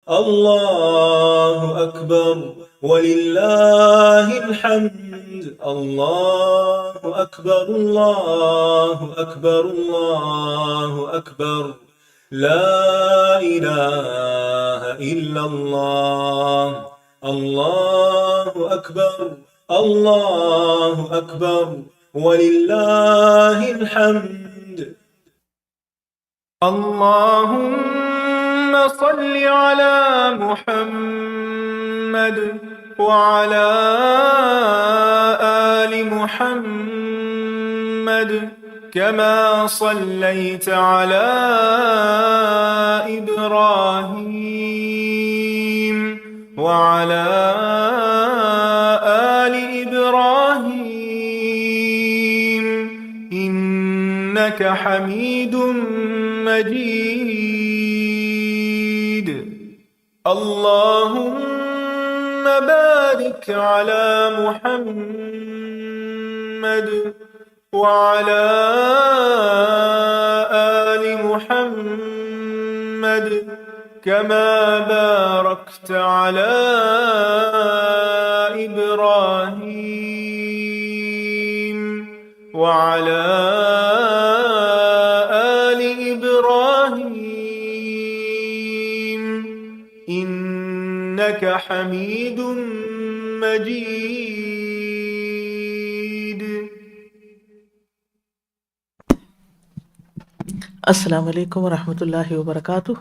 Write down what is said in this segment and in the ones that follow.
الله أكبر ولله الحمد. الله أكبر الله أكبر الله أكبر. لا إله إلا الله. الله أكبر الله أكبر ولله الحمد. اللهم صل على محمد وعلى آل محمد كما صليت على إبراهيم وعلى آل إبراهيم إنك حميد مجيد. اللهم بارك على محمد وعلى آل محمد كما باركت على إبراهيم وعلى آل إبراهيم إنك حميد مجيد. السلام علیکم ورحمۃ اللہ وبرکاتہ.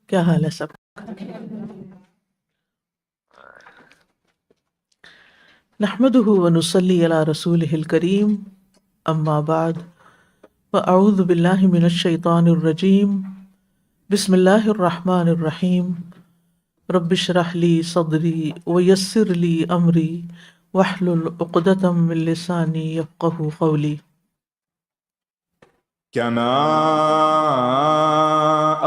کیا حال ہے سب؟ نحمده ونصلی علی رسولہ الکریم. اما بعد فاعوذ باللہ من الشیطان الرجیم. بسم اللہ الرحمن الرحیم. رب اشرح لی صدری ویسر لی امری واحلل عقدۃ من لسانی یفقہوا قولی. كما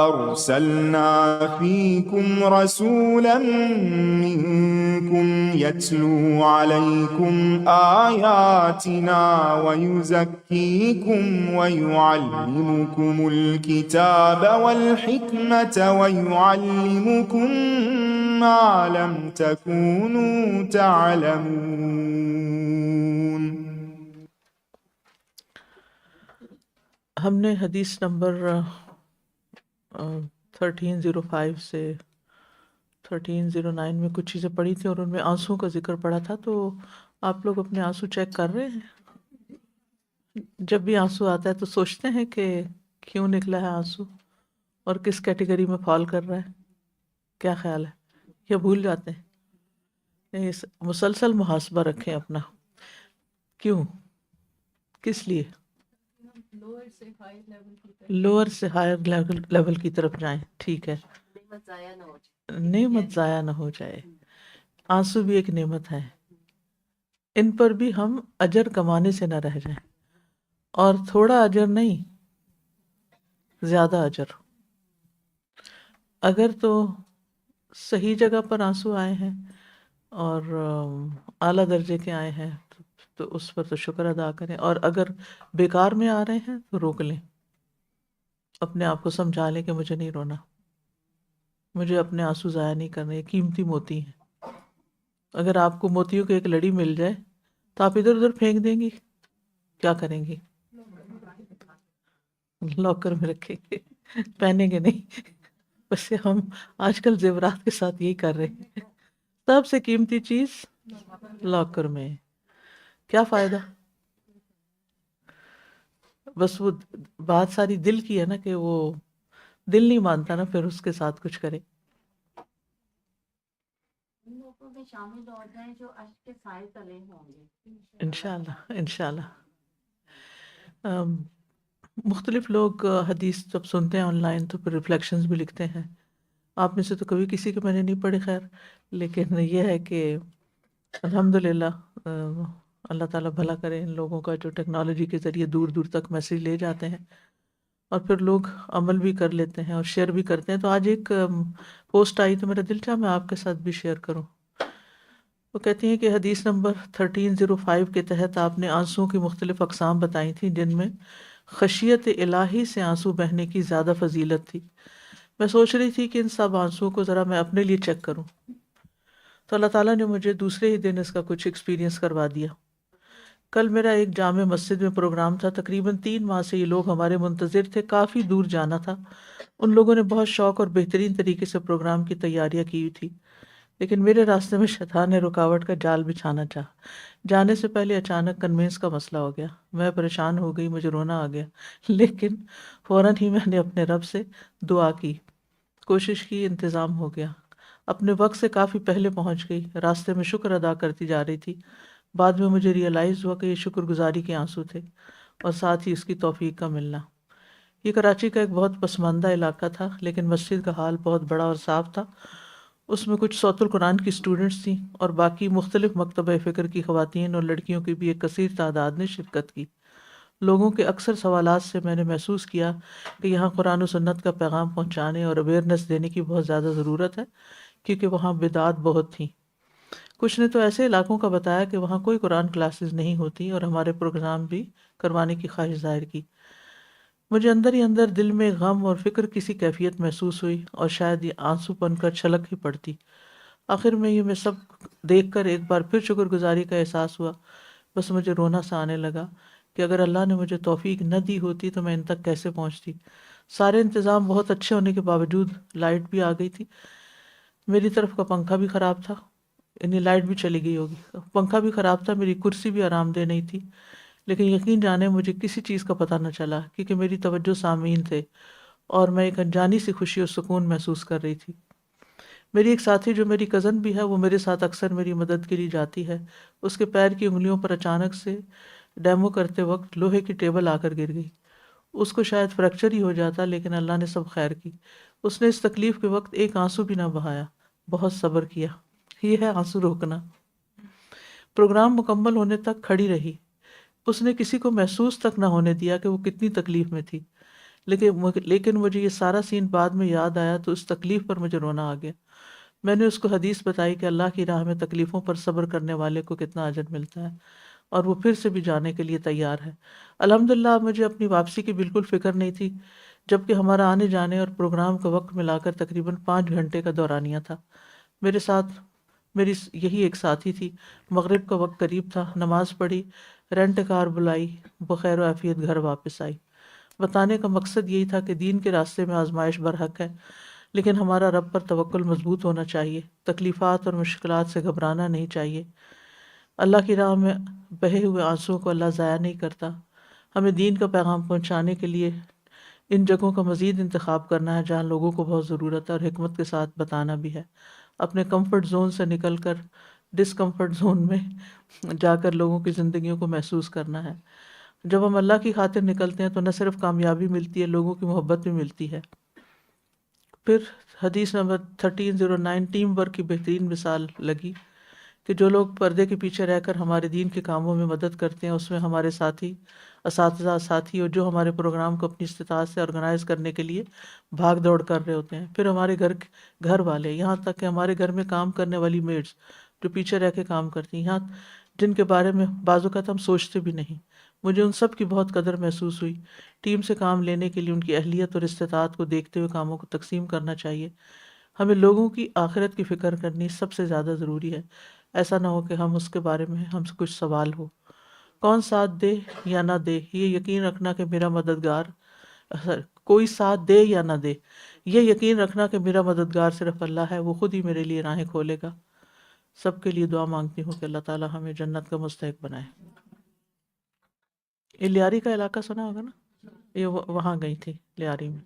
أرسلنا فيكم رسولا منكم يتلو عليكم آياتنا ويزكيكم ويعلمكم الكتاب والحكمة ويعلمكم ما لم تكونوا تعلمون. ہم نے حدیث نمبر 1305 سے 1309 میں کچھ چیزیں پڑھی تھیں اور ان میں آنسو کا ذکر پڑا تھا. تو آپ لوگ اپنے آنسو چیک کر رہے ہیں؟ جب بھی آنسو آتا ہے تو سوچتے ہیں کہ کیوں نکلا ہے آنسو اور کس کیٹیگری میں فال کر رہا ہے؟ کیا خیال ہے؟ یا بھول جاتے ہیں؟ مسلسل محاسبہ رکھیں اپنا. کیوں؟ کس لیے؟ لوور سے ہائر لیول کی طرف جائیں. ٹھیک ہے، نعمت ضائع نہ ہو جائے. آنسو بھی ایک نعمت ہے، ان پر بھی ہم اجر کمانے سے نہ رہ جائیں. اور تھوڑا اجر نہیں، زیادہ اجر. اگر تو صحیح جگہ پر آنسو آئے ہیں اور اعلیٰ درجے کے آئے ہیں تو اس پر تو شکر ادا کریں. اور اگر بیکار میں آ رہے ہیں تو روک لیں، اپنے آپ کو سمجھا لیں کہ مجھے نہیں رونا، مجھے اپنے آنسو ضائع نہیں کرنے. یہ قیمتی موتی ہیں. اگر آپ کو موتیوں کی ایک لڑی مل جائے تو آپ ادھر ادھر پھینک دیں گی؟ کیا کریں گی؟ لاکر میں رکھیں گے، پہنیں گے نہیں. بس ہم آج کل زیورات کے ساتھ یہی کر رہے ہیں. سب سے قیمتی چیز لاکر میں. کیا فائدہ؟ بس وہ بات ساری دل کی ہے نا، کہ وہ دل نہیں مانتا نا پھر اس کے ساتھ کچھ کرے. شامل ہو جائیں جو اشک کے سائے تلے ہوں گے انشاءاللہ انشاءاللہ. مختلف لوگ حدیث جب سنتے ہیں آن لائن تو پھر ریفلیکشنز بھی لکھتے ہیں. آپ میں سے تو کبھی کسی کے میں نے نہیں پڑھی خیر، لیکن یہ ہے کہ الحمدللہ اللہ تعالیٰ بھلا کرے ان لوگوں کا جو ٹیکنالوجی کے ذریعے دور دور تک میسیج لے جاتے ہیں اور پھر لوگ عمل بھی کر لیتے ہیں اور شیئر بھی کرتے ہیں. تو آج ایک پوسٹ آئی تو میرا دل چاہا میں آپ کے ساتھ بھی شیئر کروں. وہ کہتی ہیں کہ حدیث نمبر 1305 کے تحت آپ نے آنسوؤں کی مختلف اقسام بتائی تھیں، جن میں خشیت الہی سے آنسو بہنے کی زیادہ فضیلت تھی۔ میں سوچ رہی تھی کہ ان سب آنسوؤں کو ذرا میں اپنے لیے چیک کروں، تو اللہ تعالیٰ نے مجھے دوسرے ہی دن اس کا کچھ ایکسپیرینس کروا دیا۔ کل میرا ایک جامع مسجد میں پروگرام تھا، تقریباً 3 ماہ سے یہ لوگ ہمارے منتظر تھے، کافی دور جانا تھا۔ ان لوگوں نے بہت شوق اور بہترین طریقے سے پروگرام کی تیاریاں کی ہوئی تھی، لیکن میرے راستے میں شیطان نے رکاوٹ کا جال بچھانا چاہا۔ جانے سے پہلے اچانک کنوینس کا مسئلہ ہو گیا، میں پریشان ہو گئی، مجھے رونا آ گیا، لیکن فوراً ہی میں نے اپنے رب سے دعا کی، کوشش کی، انتظام ہو گیا۔ اپنے وقت سے کافی پہلے پہنچ گئی، راستے میں شکر ادا کرتی جا رہی تھی۔ بعد میں مجھے ریئلائز ہوا کہ یہ شکر گزاری کے آنسو تھے اور ساتھ ہی اس کی توفیق کا ملنا۔ یہ کراچی کا ایک بہت پسماندہ علاقہ تھا، لیکن مسجد کا حال بہت بڑا اور صاف تھا۔ اس میں کچھ صوت القرآن کی اسٹوڈنٹس تھیں اور باقی مختلف مکتبہ فکر کی خواتین اور لڑکیوں کی بھی ایک کثیر تعداد نے شرکت کی۔ لوگوں کے اکثر سوالات سے میں نے محسوس کیا کہ یہاں قرآن و سنت کا پیغام پہنچانے اور اویئرنیس دینے کی بہت زیادہ ضرورت ہے، کیونکہ وہاں بدعات بہت تھیں۔ کچھ نے تو ایسے علاقوں کا بتایا کہ وہاں کوئی قرآن کلاسز نہیں ہوتی، اور ہمارے پروگرام بھی کروانے کی خواہش ظاہر کی۔ مجھے اندر ہی اندر دل میں غم اور فکر کسی کیفیت محسوس ہوئی، اور شاید یہ آنسو بن کر چھلک ہی پڑتی۔ آخر میں یہ میں سب دیکھ کر ایک بار پھر شکر گزاری کا احساس ہوا۔ بس مجھے رونا سا آنے لگا کہ اگر اللہ نے مجھے توفیق نہ دی ہوتی تو میں ان تک کیسے پہنچتی۔ سارے انتظام بہت اچھے ہونے کے باوجود لائٹ بھی آ گئی تھی، میری طرف کا پنکھا بھی خراب تھا، یعنی لائٹ بھی چلی گئی ہوگی، پنکھا بھی خراب تھا، میری کرسی بھی آرام دہ نہیں تھی، لیکن یقین جانے مجھے کسی چیز کا پتہ نہ چلا، کیونکہ میری توجہ سامعین تھے اور میں ایک انجانی سی خوشی اور سکون محسوس کر رہی تھی۔ میری ایک ساتھی جو میری کزن بھی ہے، وہ میرے ساتھ اکثر میری مدد کے لیے جاتی ہے، اس کے پیر کی انگلیوں پر اچانک سے ڈیمو کرتے وقت لوہے کی ٹیبل آ کر گر گئی۔ اس کو شاید فریکچر ہی ہو جاتا، لیکن اللہ نے سب خیر کی۔ اس نے اس تکلیف کے وقت ایک آنسو بھی نہ بہایا، بہت صبر کیا۔ یہ ہے آنسو روکنا۔ پروگرام مکمل ہونے تک کھڑی رہی، اس نے کسی کو محسوس تک نہ ہونے دیا کہ وہ کتنی تکلیف میں تھی، لیکن مجھے یہ سارا سین بعد میں یاد آیا تو اس تکلیف پر مجھے رونا آ گیا۔ میں نے اس کو حدیث بتائی کہ اللہ کی راہ میں تکلیفوں پر صبر کرنے والے کو کتنا اجر ملتا ہے، اور وہ پھر سے بھی جانے کے لیے تیار ہے۔ الحمدللہ مجھے اپنی واپسی کی بالکل فکر نہیں تھی، جبکہ ہمارا آنے جانے اور پروگرام کا وقت ملا کر تقریباً 5 گھنٹے کا دورانیہ تھا۔ میرے ساتھ میری یہی ایک ساتھی تھی۔ مغرب کا وقت قریب تھا، نماز پڑھی، رینٹ کار بلائی، بخیر و عافیت گھر واپس آئی۔ بتانے کا مقصد یہی تھا کہ دین کے راستے میں آزمائش برحق ہے، لیکن ہمارا رب پر توکل مضبوط ہونا چاہیے، تکلیفات اور مشکلات سے گھبرانا نہیں چاہیے۔ اللہ کی راہ میں بہے ہوئے آنسوؤں کو اللہ ضائع نہیں کرتا۔ ہمیں دین کا پیغام پہنچانے کے لیے ان جگہوں کا مزید انتخاب کرنا ہے جہاں لوگوں کو بہت ضرورت ہے، اور حکمت کے ساتھ بتانا بھی ہے۔ اپنے کمفرٹ زون سے نکل کر ڈسکمفرٹ زون میں جا کر لوگوں کی زندگیوں کو محسوس کرنا ہے۔ جب ہم اللہ کی خاطر نکلتے ہیں تو نہ صرف کامیابی ملتی ہے، لوگوں کی محبت بھی ملتی ہے۔ پھر حدیث نمبر 1309 ٹیم ورک کی بہترین مثال لگی کہ جو لوگ پردے کے پیچھے رہ کر ہمارے دین کے کاموں میں مدد کرتے ہیں، اس میں ہمارے ساتھی، اساتذہ، ساتھی، اور جو ہمارے پروگرام کو اپنی استطاعت سے آرگنائز کرنے کے لیے بھاگ دوڑ کر رہے ہوتے ہیں۔ پھر ہمارے گھر والے، یہاں تک کہ ہمارے گھر میں کام کرنے والی میڈس جو پیچھے رہ کے کام کرتی ہیں، یہاں جن کے بارے میں بعض اوقات ہم سوچتے بھی نہیں۔ مجھے ان سب کی بہت قدر محسوس ہوئی۔ ٹیم سے کام لینے کے لیے ان کی اہلیت اور استطاعت کو دیکھتے ہوئے کاموں کو تقسیم کرنا چاہیے۔ ہمیں لوگوں کی آخرت کی فکر کرنی سب سے زیادہ ضروری ہے۔ ایسا نہ ہو کہ ہم اس کے بارے میں ہم سے کچھ سوال ہو، کون ساتھ دے یا نہ دے، یہ یقین رکھنا کہ میرا مددگار، کوئی ساتھ دے یا نہ دے، یہ یقین رکھنا کہ میرا مددگار صرف اللہ ہے، وہ خود ہی میرے لیے راہیں کھولے گا۔ سب کے لیے دعا مانگتی ہوں کہ اللہ تعالیٰ ہمیں جنت کا مستحق بنائے۔ یہ لیاری کا علاقہ سنا ہوگا نا، یہ وہاں گئی تھی لیاری میں۔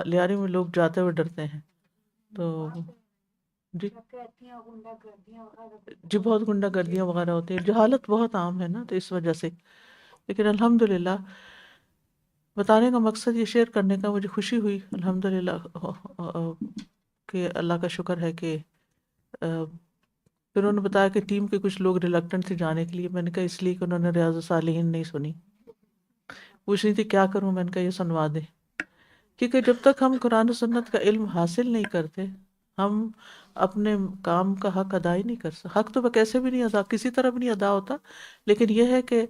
لیاری میں لوگ جاتے ہوئے ڈرتے ہیں، تو جی بہت غنڈہ گردیاں وغیرہ ہوتی ہیں، جہالت بہت عام ہے نا، تو اس وجہ سے۔ لیکن الحمدللہ بتانے کا مقصد یہ شیئر کرنے کا، مجھے خوشی ہوئی الحمدللہ کہ اللہ کا شکر ہے کہ پھر انہوں نے بتایا کہ ٹیم کے کچھ لوگ ریلکٹنٹ تھے جانے کے لیے۔ میں نے کہا اس لیے کہ انہوں نے ریاض الصالحین نہیں سنی۔ پوچھ رہی تھی کیا کروں، میں نے کہا یہ سنوا دیں، کیونکہ جب تک ہم قرآن و سنت کا علم حاصل نہیں کرتے ہم اپنے کام کا حق ادا ہی نہیں کر سکتے۔ حق تو کیسے بھی نہیں ادا، کسی طرح بھی نہیں ادا ہوتا، لیکن یہ ہے کہ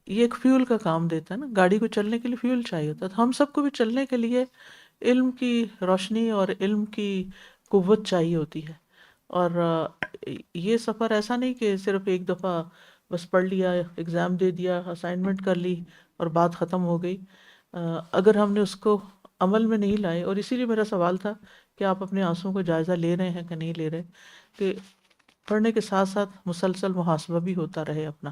یہ ایک فیول کا کام دیتا ہے نا، گاڑی کو چلنے کے لیے فیول چاہیے ہوتا ہے، تو ہم سب کو بھی چلنے کے لیے علم کی روشنی اور علم کی قوت چاہیے ہوتی ہے۔ اور یہ سفر ایسا نہیں کہ صرف ایک دفعہ بس پڑھ لیا، ایگزام دے دیا، اسائنمنٹ کر لی اور بات ختم ہو گئی۔ اگر ہم نے اس کو عمل میں نہیں لائے، اور اسی لیے میرا سوال تھا کہ آپ اپنے آنسوؤں کو جائزہ لے رہے ہیں کہ نہیں لے رہے، کہ پڑھنے کے ساتھ ساتھ مسلسل محاسبہ بھی ہوتا رہے اپنا۔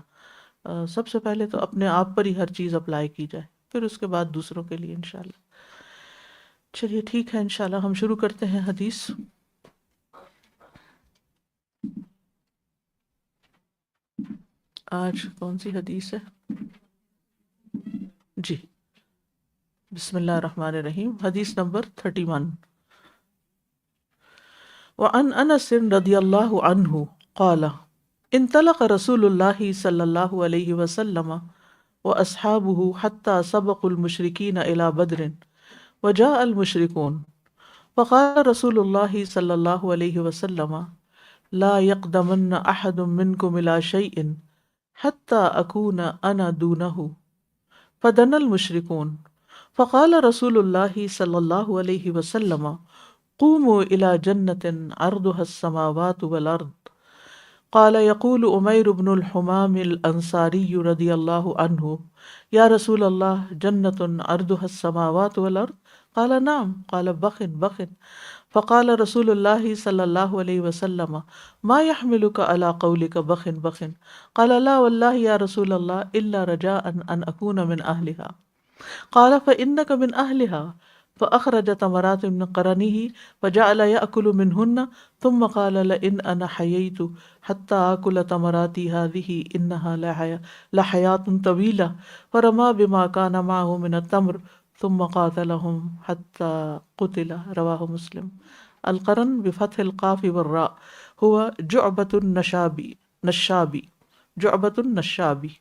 سب سے پہلے تو اپنے آپ پر ہی ہر چیز اپلائی کی جائے، پھر اس کے بعد دوسروں کے لیے انشاءاللہ۔ چلیے ٹھیک ہے، انشاءاللہ ہم شروع کرتے ہیں حدیث۔ آج کون سی حدیث ہے؟ جی، بسم اللہ الرحمن الرحیم، حدیث نمبر 31۔ وعن انس رضی اللہ عنہ قال انطلق رسول اللہ صلی اللہ علیہ وسلم واصحابہ حتى سبقوا المشرکین الى بدر وجاء المشرکون فقال رسول اللہ صلی اللہ علیہ وسلم لا يقدمن احد منکم الى شیء حتى اکون انا دونه فدنا المشرکون فقال رسول اللہ صلی اللہ علیہ وسلم قوموا الى جنة عرضها السماوات والارض قال يقول أمير بن الحمام الأنصاري رضي الله عنه يا رسول الله جنة عرضها السماوات والأرض قال نعم قال بخن بخن فقال رسول الله صلى الله عليه وسلم ما يحملك على قولك بخن بخن قال لا والله يا رسول الله إلا رجاء أن أكون من أهلها قال فإنك من أهلها فأخرج تمرات من قرنه فجعل يأكل منهن ثم قال لئن أنا حييت حتى آكل تمراتي هذه إنها لحياة طويلة فرمى بما كان معه من التمر ثم قاتلهم حتى قتل رواه مسلم۔ القرن بفتح القاف والراء هو جعبة النشابی جعبة النشابی۔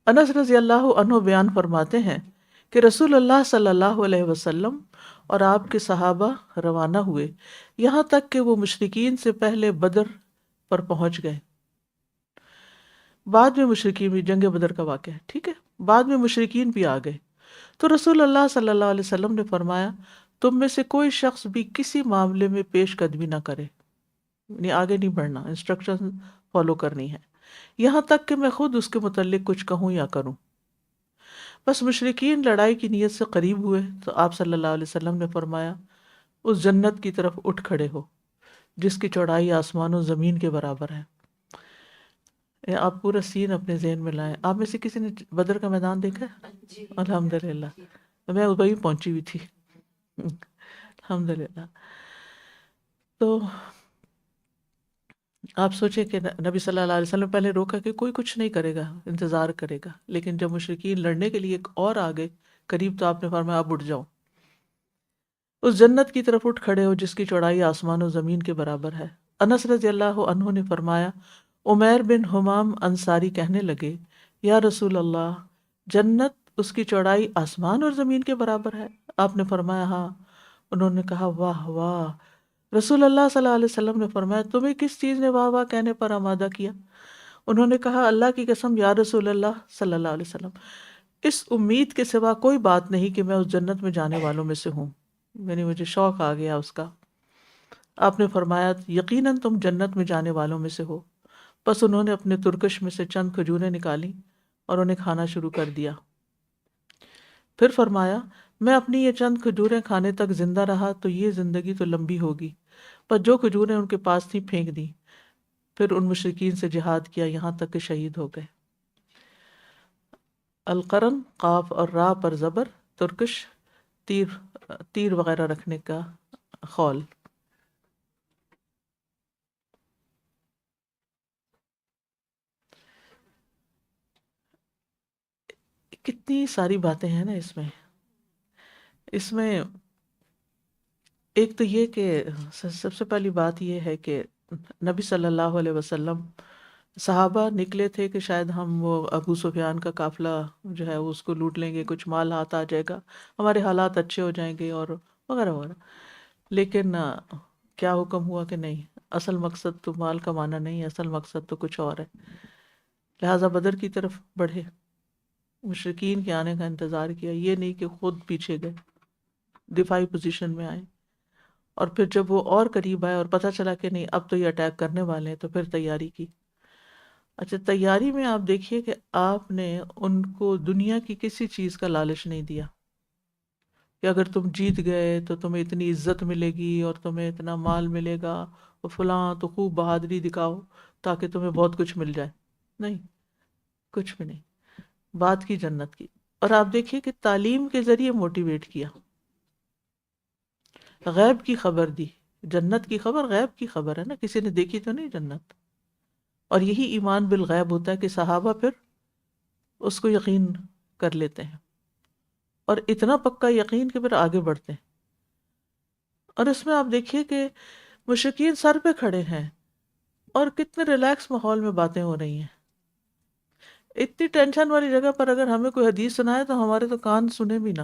انس رضی اللہ عنہ بیان فرماتے ہیں کہ رسول اللہ صلی اللہ علیہ وسلم اور آپ کے صحابہ روانہ ہوئے یہاں تک کہ وہ مشرکین سے پہلے بدر پر پہنچ گئے۔ بعد میں مشرکین بھی، جنگ بدر کا واقعہ ہے، ٹھیک ہے، بعد میں مشرکین بھی آ گئے تو رسول اللہ صلی اللہ علیہ وسلم نے فرمایا تم میں سے کوئی شخص بھی کسی معاملے میں پیش قدمی نہ کرے، یعنی آگے نہیں بڑھنا، انسٹرکشن فالو کرنی ہے، یہاں تک کہ میں خود اس کے متعلق کچھ کہوں یا کروں۔ بس مشرکین لڑائی کی نیت سے قریب ہوئے تو آپ صلی اللہ علیہ وسلم نے فرمایا اس جنت کی طرف اٹھ کھڑے ہو جس کی چوڑائی آسمان و زمین کے برابر ہے۔ آپ پورا سین اپنے ذہن میں لائیں۔ آپ میں سے کسی نے بدر کا میدان دیکھا ہے؟ الحمدللہ، میں وہیں پہنچی ہوئی تھی، الحمدللہ۔ تو آپ سوچیں کہ نبی صلی اللہ علیہ وسلم پہلے روکا کہ کوئی کچھ نہیں کرے گا، انتظار کرے گا، لیکن جب مشرکین لڑنے کے لیے اور آگے قریب تو آپ نے فرمایا اب اٹھ جاؤ، اس جنت کی طرف اٹھ کھڑے ہو جس کی چوڑائی آسمان و زمین کے برابر ہے۔ انس رضی اللہ عنہ نے فرمایا عمیر بن حمام انصاری کہنے لگے یا رسول اللہ جنت اس کی چوڑائی آسمان اور زمین کے برابر ہے؟ آپ نے فرمایا ہاں۔ انہوں نے کہا واہ واہ۔ رسول اللہ صلی اللہ علیہ وسلم نے فرمایا تمہیں کس چیز نے واہ واہ کہنے پر آمادہ کیا؟ انہوں نے کہا اللہ کی قسم یا رسول اللہ صلی اللہ علیہ وسلم اس امید کے سوا کوئی بات نہیں کہ میں اس جنت میں جانے والوں میں سے ہوں، یعنی مجھے شوق آ گیا اس کا۔ آپ نے فرمایا یقیناً تم جنت میں جانے والوں میں سے ہو۔ بس انہوں نے اپنے ترکش میں سے چند کھجوریں نکالی اور انہیں کھانا شروع کر دیا۔ پھر فرمایا میں اپنی یہ چند کھجوریں کھانے تک زندہ رہا تو یہ زندگی تو لمبی ہوگی، پر جو کھجوریں ان کے پاس تھیں پھینک دی۔ پھر ان مشرکین سے جہاد کیا یہاں تک کہ شہید ہو گئے۔ القرن قاف اور را پر زبر، ترکش تیر وغیرہ رکھنے کا خول۔ کتنی ساری باتیں ہیں نا اس میں ایک تو یہ کہ سب سے پہلی بات یہ ہے کہ نبی صلی اللہ علیہ وسلم صحابہ نکلے تھے کہ شاید ہم وہ ابو سفیان کا قافلہ جو ہے وہ اس کو لوٹ لیں گے، کچھ مال ہاتھ آ جائے گا، ہمارے حالات اچھے ہو جائیں گے اور وغیرہ وغیرہ۔ لیکن کیا حکم ہوا کہ نہیں، اصل مقصد تو مال کمانا نہیں، اصل مقصد تو کچھ اور ہے۔ لہٰذا بدر کی طرف بڑھے، مشرکین کے آنے کا انتظار کیا، یہ نہیں کہ خود پیچھے گئے، دفاعی پوزیشن میں آئے، اور پھر جب وہ اور قریب آئے اور پتہ چلا کہ نہیں اب تو یہ اٹیک کرنے والے ہیں تو پھر تیاری کی۔ اچھا، تیاری میں آپ دیکھیے کہ آپ نے ان کو دنیا کی کسی چیز کا لالچ نہیں دیا کہ اگر تم جیت گئے تو تمہیں اتنی عزت ملے گی اور تمہیں اتنا مال ملے گا اور فلاں، تو خوب بہادری دکھاؤ تاکہ تمہیں بہت کچھ مل جائے، نہیں، کچھ بھی نہیں، بات کی جنت کی۔ اور آپ دیکھیے کہ تعلیم کے ذریعے موٹیویٹ کیا، غیب کی خبر دی، جنت کی خبر غیب کی خبر ہے نا، کسی نے دیکھی تو نہیں جنت، اور یہی ایمان بالغیب ہوتا ہے کہ صحابہ پھر اس کو یقین کر لیتے ہیں، اور اتنا پکا یقین کہ پھر آگے بڑھتے ہیں۔ اور اس میں آپ دیکھیے کہ مشرکین سر پہ کھڑے ہیں اور کتنے ریلیکس ماحول میں باتیں ہو رہی ہیں۔ اتنی ٹینشن والی جگہ پر اگر ہمیں کوئی حدیث سنائے تو ہمارے تو کان سنے بھی نہ،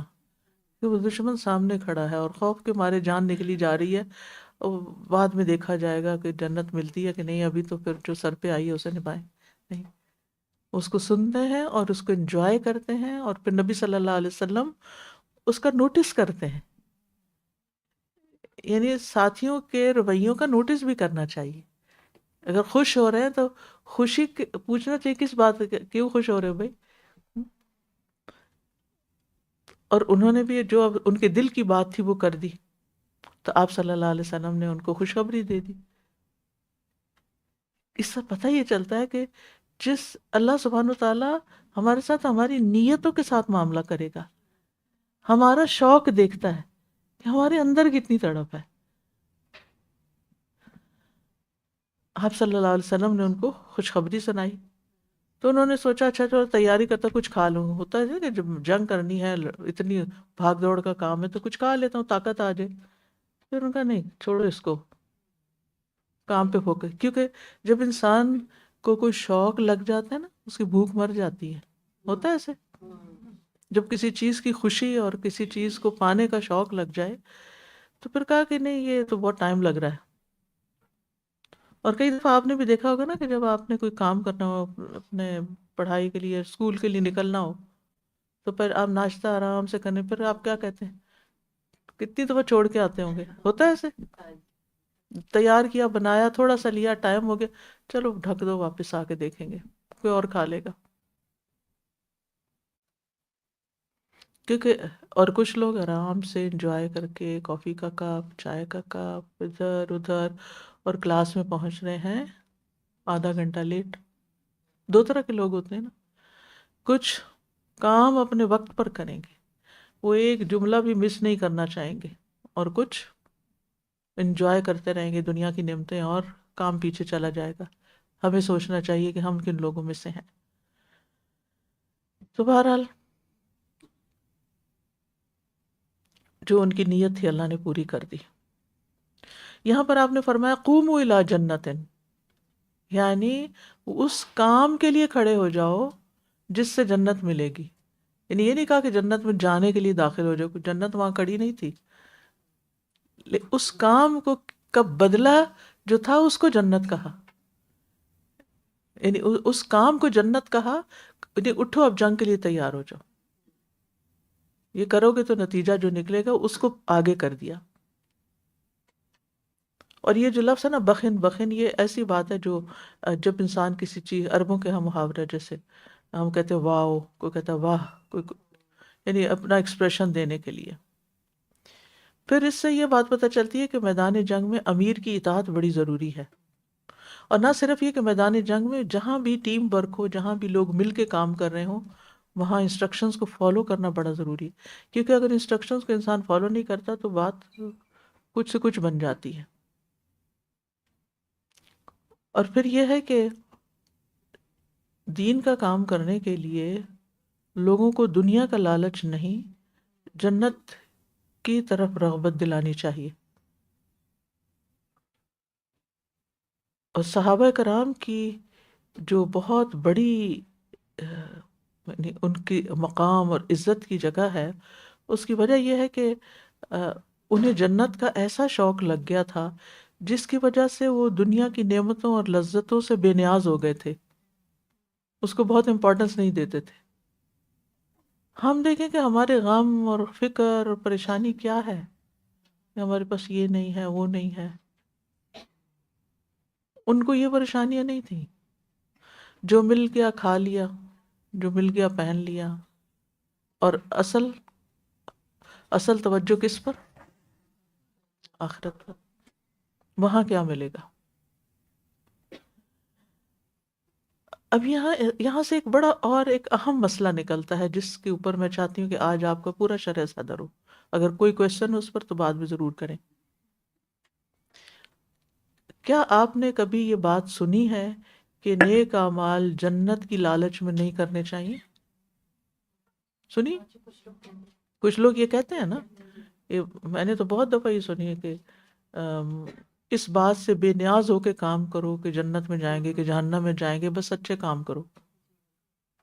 کہ وہ دشمن سامنے کھڑا ہے اور خوف کے مارے جان نکلی جا رہی ہے، اور بعد میں دیکھا جائے گا کہ جنت ملتی ہے کہ نہیں، ابھی تو پھر جو سر پہ آئی ہے اسے نبھائیں، نہیں، اس کو سنتے ہیں اور اس کو انجوائے کرتے ہیں، اور پھر نبی صلی اللہ علیہ وسلم اس کا نوٹس کرتے ہیں، یعنی ساتھیوں کے رویوں کا نوٹس بھی کرنا چاہیے۔ اگر خوش ہو رہے ہیں تو خوشی پوچھنا چاہیے کس بات کیوں خوش ہو رہے ہو بھائی، اور انہوں نے بھی جو اب ان کے دل کی بات تھی وہ کر دی، تو آپ صلی اللہ علیہ وسلم نے ان کو خوشخبری دے دی۔ اس سے پتہ یہ چلتا ہے کہ جس اللہ سبحانہ وتعالیٰ ہمارے ساتھ ہماری نیتوں کے ساتھ معاملہ کرے گا، ہمارا شوق دیکھتا ہے کہ ہمارے اندر کتنی تڑپ ہے۔ آپ صلی اللہ علیہ وسلم نے ان کو خوشخبری سنائی، تو انہوں نے سوچا اچھا چلو تیاری کرتا کچھ کھا لوں، ہوتا ہے کہ جب جنگ کرنی ہے، اتنی بھاگ دوڑ کا کام ہے تو کچھ کھا لیتا ہوں طاقت آ جائے۔ پھر ان کا نہیں، چھوڑو اس کو، کام پہ فوکس، کیونکہ جب انسان کو کوئی شوق لگ جاتا ہے نا، اس کی بھوک مر جاتی ہے، ہوتا ہے ایسے، جب کسی چیز کی خوشی اور کسی چیز کو پانے کا شوق لگ جائے تو پھر کہا کہ نہیں یہ تو بہت ٹائم لگ رہا ہے۔ اور کئی دفعہ آپ نے بھی دیکھا ہوگا نا کہ جب آپ نے کوئی کام کرنا ہو، اپنے پڑھائی کے لیے، اسکول کے لیے نکلنا ہو، تو پھر آپ ناشتہ آرام سے کرنے، پھر آپ کیا کہتے ہیں، کتنی دفعہ چھوڑ کے آتے ہوں گے، ہوتا ہے ایسے، تیار کیا، بنایا، تھوڑا سا لیا، ٹائم ہو گیا، چلو ڈھک دو، واپس آ کے دیکھیں گے کوئی اور کھا لے گا، کیونکہ اور کچھ لوگ آرام سے انجوائے کر کے کافی کا کپ، چائے کا کپ، ادھر ادھر، اور کلاس میں پہنچ رہے ہیں آدھا گھنٹہ لیٹ۔ دو طرح کے لوگ ہوتے ہیں نا، کچھ کام اپنے وقت پر کریں گے، وہ ایک جملہ بھی مس نہیں کرنا چاہیں گے، اور کچھ انجوائے کرتے رہیں گے دنیا کی نعمتیں اور کام پیچھے چلا جائے گا۔ ہمیں سوچنا چاہیے کہ ہم کن لوگوں میں سے ہیں۔ تو بہرحال جو ان کی نیت تھی اللہ نے پوری کر دی۔ یہاں پر آپ نے فرمایا قوموا الی جنت، یعنی اس کام کے لیے کھڑے ہو جاؤ جس سے جنت ملے گی، یعنی یہ نہیں کہا کہ جنت میں جانے کے لیے داخل ہو جاؤ، جنت وہاں کھڑی نہیں تھی، اس کام کو کا بدلہ جو تھا اس کو جنت کہا، یعنی اس کام کو جنت کہا، یعنی اٹھو اب جنگ کے لیے تیار ہو جاؤ، یہ کرو گے تو نتیجہ جو نکلے گا اس کو آگے کر دیا۔ اور یہ جو لفظ ہے نا بخن، بخن، یہ ایسی بات ہے جو جب انسان کسی چیز، عربوں کے ہم محاورہ جیسے ہم کہتے ہیں واو، کوئی کہتا ہے واہ، یعنی اپنا ایکسپریشن دینے کے لیے۔ پھر اس سے یہ بات پتہ چلتی ہے کہ میدان جنگ میں امیر کی اطاعت بڑی ضروری ہے، اور نہ صرف یہ کہ میدان جنگ میں جہاں بھی ٹیم ورک ہو، جہاں بھی لوگ مل کے کام کر رہے ہوں، وہاں انسٹرکشنز کو فالو کرنا بڑا ضروری ہے، کیونکہ اگر انسٹرکشنز کو انسان فالو نہیں کرتا تو بات کچھ سے کچھ بن جاتی ہے۔ اور پھر یہ ہے کہ دین کا کام کرنے کے لیے لوگوں کو دنیا کا لالچ نہیں، جنت کی طرف رغبت دلانی چاہیے۔ اور صحابہ کرام کی جو بہت بڑی یعنی ان کی مقام اور عزت کی جگہ ہے، اس کی وجہ یہ ہے کہ انہیں جنت کا ایسا شوق لگ گیا تھا جس کی وجہ سے وہ دنیا کی نعمتوں اور لذتوں سے بے نیاز ہو گئے تھے۔ اس کو بہت امپورٹنس نہیں دیتے تھے. ہم دیکھیں کہ ہمارے غم اور فکر اور پریشانی کیا ہے کہ ہمارے پاس یہ نہیں ہے وہ نہیں ہے. ان کو یہ پریشانیاں نہیں تھیں. جو مل گیا کھا لیا، جو مل گیا پہن لیا. اور اصل توجہ کس پر؟ آخرت پر. وہاں کیا ملے گا. اب یہاں سے ایک بڑا اور ایک اہم مسئلہ نکلتا ہے جس کے اوپر میں چاہتی ہوں کہ آج آپ کا پورا شرح صدر ہو. اگر کوئی کویشچن ہو اس پر تو بعد میں ضرور کریں. کیا آپ نے کبھی یہ بات سنی ہے کہ نیک اعمال جنت کی لالچ میں نہیں کرنے چاہیے؟ سنی؟ کچھ لوگ یہ کہتے ہیں نا، میں نے تو بہت دفعہ یہ سنی ہے کہ اس بات سے بے نیاز ہو کے کام کرو کہ جنت میں جائیں گے کہ جہنم میں جائیں گے، بس اچھے کام کرو.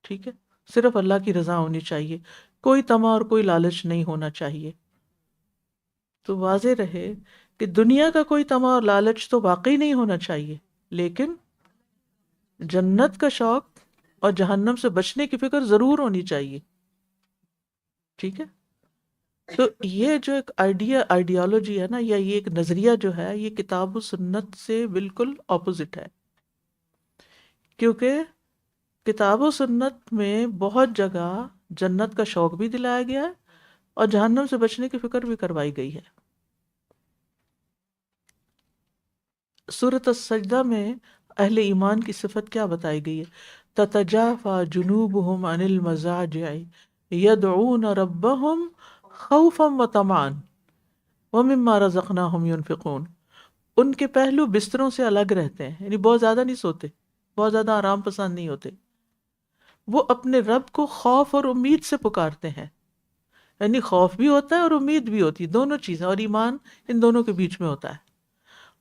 ٹھیک ہے، صرف اللہ کی رضا ہونی چاہیے، کوئی طمع اور کوئی لالچ نہیں ہونا چاہیے. تو واضح رہے کہ دنیا کا کوئی طمع اور لالچ تو واقعی نہیں ہونا چاہیے، لیکن جنت کا شوق اور جہنم سے بچنے کی فکر ضرور ہونی چاہیے. ٹھیک ہے. تو یہ جو ایک آئیڈیالوجی ہے نا، یا یہ ایک نظریہ جو ہے، یہ کتاب و سنت سے بالکل اپوزٹ ہے. کیونکہ کتاب و سنت میں بہت جگہ جنت کا شوق بھی دلایا گیا ہے اور جہنم سے بچنے کی فکر بھی کروائی گئی ہے. سورۃ السجدہ میں اہل ایمان کی صفت کیا بتائی گئی ہے؟ تتجافی جنوبہم عن المضاجع یدعون ربہم خوفا وطمعا ومما رزقناہم ینفقون. ان کے پہلو بستروں سے الگ رہتے ہیں، یعنی بہت زیادہ نہیں سوتے، بہت زیادہ آرام پسند نہیں ہوتے. وہ اپنے رب کو خوف اور امید سے پکارتے ہیں، یعنی خوف بھی ہوتا ہے اور امید بھی ہوتی ہے، دونوں چیزیں، اور ایمان ان دونوں کے بیچ میں ہوتا ہے.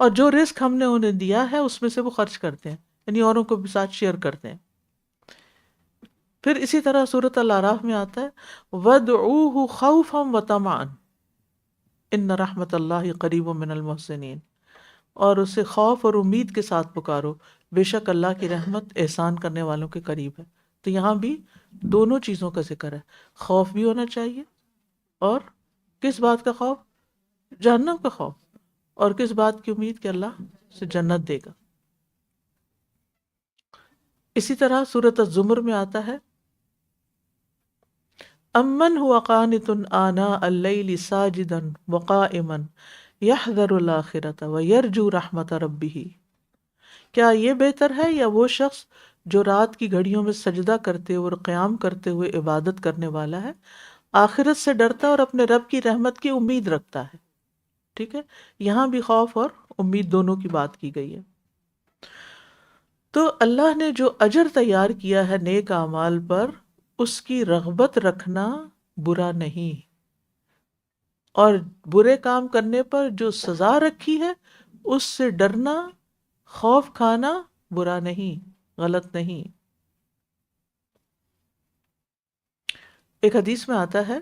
اور جو رزق ہم نے انہیں دیا ہے اس میں سے وہ خرچ کرتے ہیں، یعنی اوروں کو بھی ساتھ شیئر کرتے ہیں. پھر اسی طرح سورۃ الاعراف میں آتا ہے وَادْعُوهُ خَوْفًا وَطَمَعًا إِنَّ رَحْمَتَ اللَّهِ قَرِيبٌ مِّنَ الْمُحْسِنِينَ. اور اسے خوف اور امید کے ساتھ پکارو، بے شک اللہ کی رحمت احسان کرنے والوں کے قریب ہے. تو یہاں بھی دونوں چیزوں کا ذکر ہے، خوف بھی ہونا چاہیے، اور کس بات کا خوف؟ جہنم کا خوف. اور کس بات کی امید کہ اللہ سے جنت دے گا. اسی طرح سورۃ الزمر میں آتا ہے امن هو قانت آناء اللیل ساجدا وقائما یحذر الآخرۃ ویرجو رحمت ربہ. کیا یہ بہتر ہے یا وہ شخص جو رات کی گھڑیوں میں سجدہ کرتے ہوئے اور قیام کرتے ہوئے عبادت کرنے والا ہے، آخرت سے ڈرتا اور اپنے رب کی رحمت کی امید رکھتا ہے. ٹھیک ہے، یہاں بھی خوف اور امید دونوں کی بات کی گئی ہے. تو اللہ نے جو اجر تیار کیا ہے نیک اعمال پر، اس کی رغبت رکھنا برا نہیں، اور برے کام کرنے پر جو سزا رکھی ہے اس سے ڈرنا، خوف کھانا برا نہیں، غلط نہیں. ایک حدیث میں آتا ہے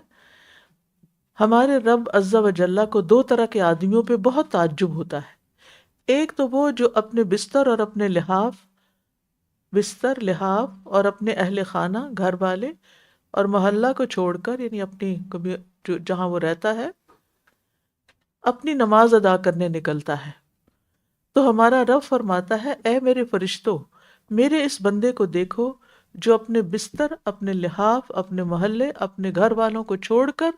ہمارے رب عز و جل کو دو طرح کے آدمیوں پہ بہت تعجب ہوتا ہے. ایک تو وہ جو اپنے بستر اور اپنے اہل خانہ، گھر والے اور محلہ کو چھوڑ کر، یعنی اپنی جہاں وہ رہتا ہے، اپنی نماز ادا کرنے نکلتا ہے. تو ہمارا رب فرماتا ہے اے میرے فرشتوں، میرے اس بندے کو دیکھو جو اپنے بستر، اپنے لحاف، اپنے محلے، اپنے گھر والوں کو چھوڑ کر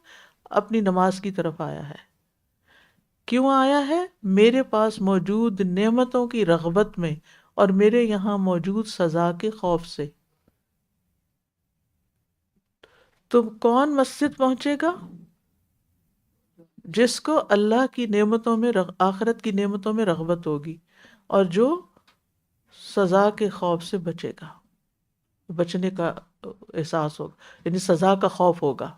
اپنی نماز کی طرف آیا ہے. کیوں آیا ہے؟ میرے پاس موجود نعمتوں کی رغبت میں اور میرے یہاں موجود سزا کے خوف سے. تو کون مسجد پہنچے گا؟ جس کو اللہ کی نعمتوں میں آخرت کی نعمتوں میں رغبت ہوگی، اور جو سزا کے خوف سے بچے گا، بچنے کا احساس ہوگا، یعنی سزا کا خوف ہوگا.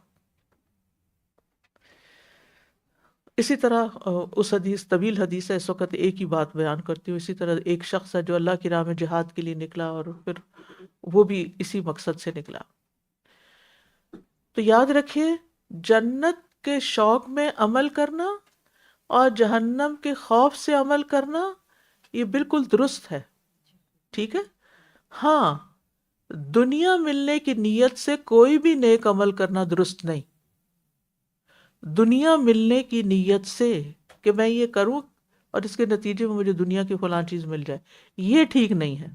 اسی طرح اس حدیث، طویل حدیث ہے، اس وقت ایک ہی بات بیان کرتی ہوں. اسی طرح ایک شخص ہے جو اللہ کی راہ میں جہاد کے لیے نکلا اور پھر وہ بھی اسی مقصد سے نکلا. تو یاد رکھیے، جنت کے شوق میں عمل کرنا اور جہنم کے خوف سے عمل کرنا یہ بالکل درست ہے. ٹھیک ہے. ہاں، دنیا ملنے کی نیت سے کوئی بھی نیک عمل کرنا درست نہیں. دنیا ملنے کی نیت سے کہ میں یہ کروں اور اس کے نتیجے میں مجھے دنیا کی فلاں چیز مل جائے، یہ ٹھیک نہیں ہے.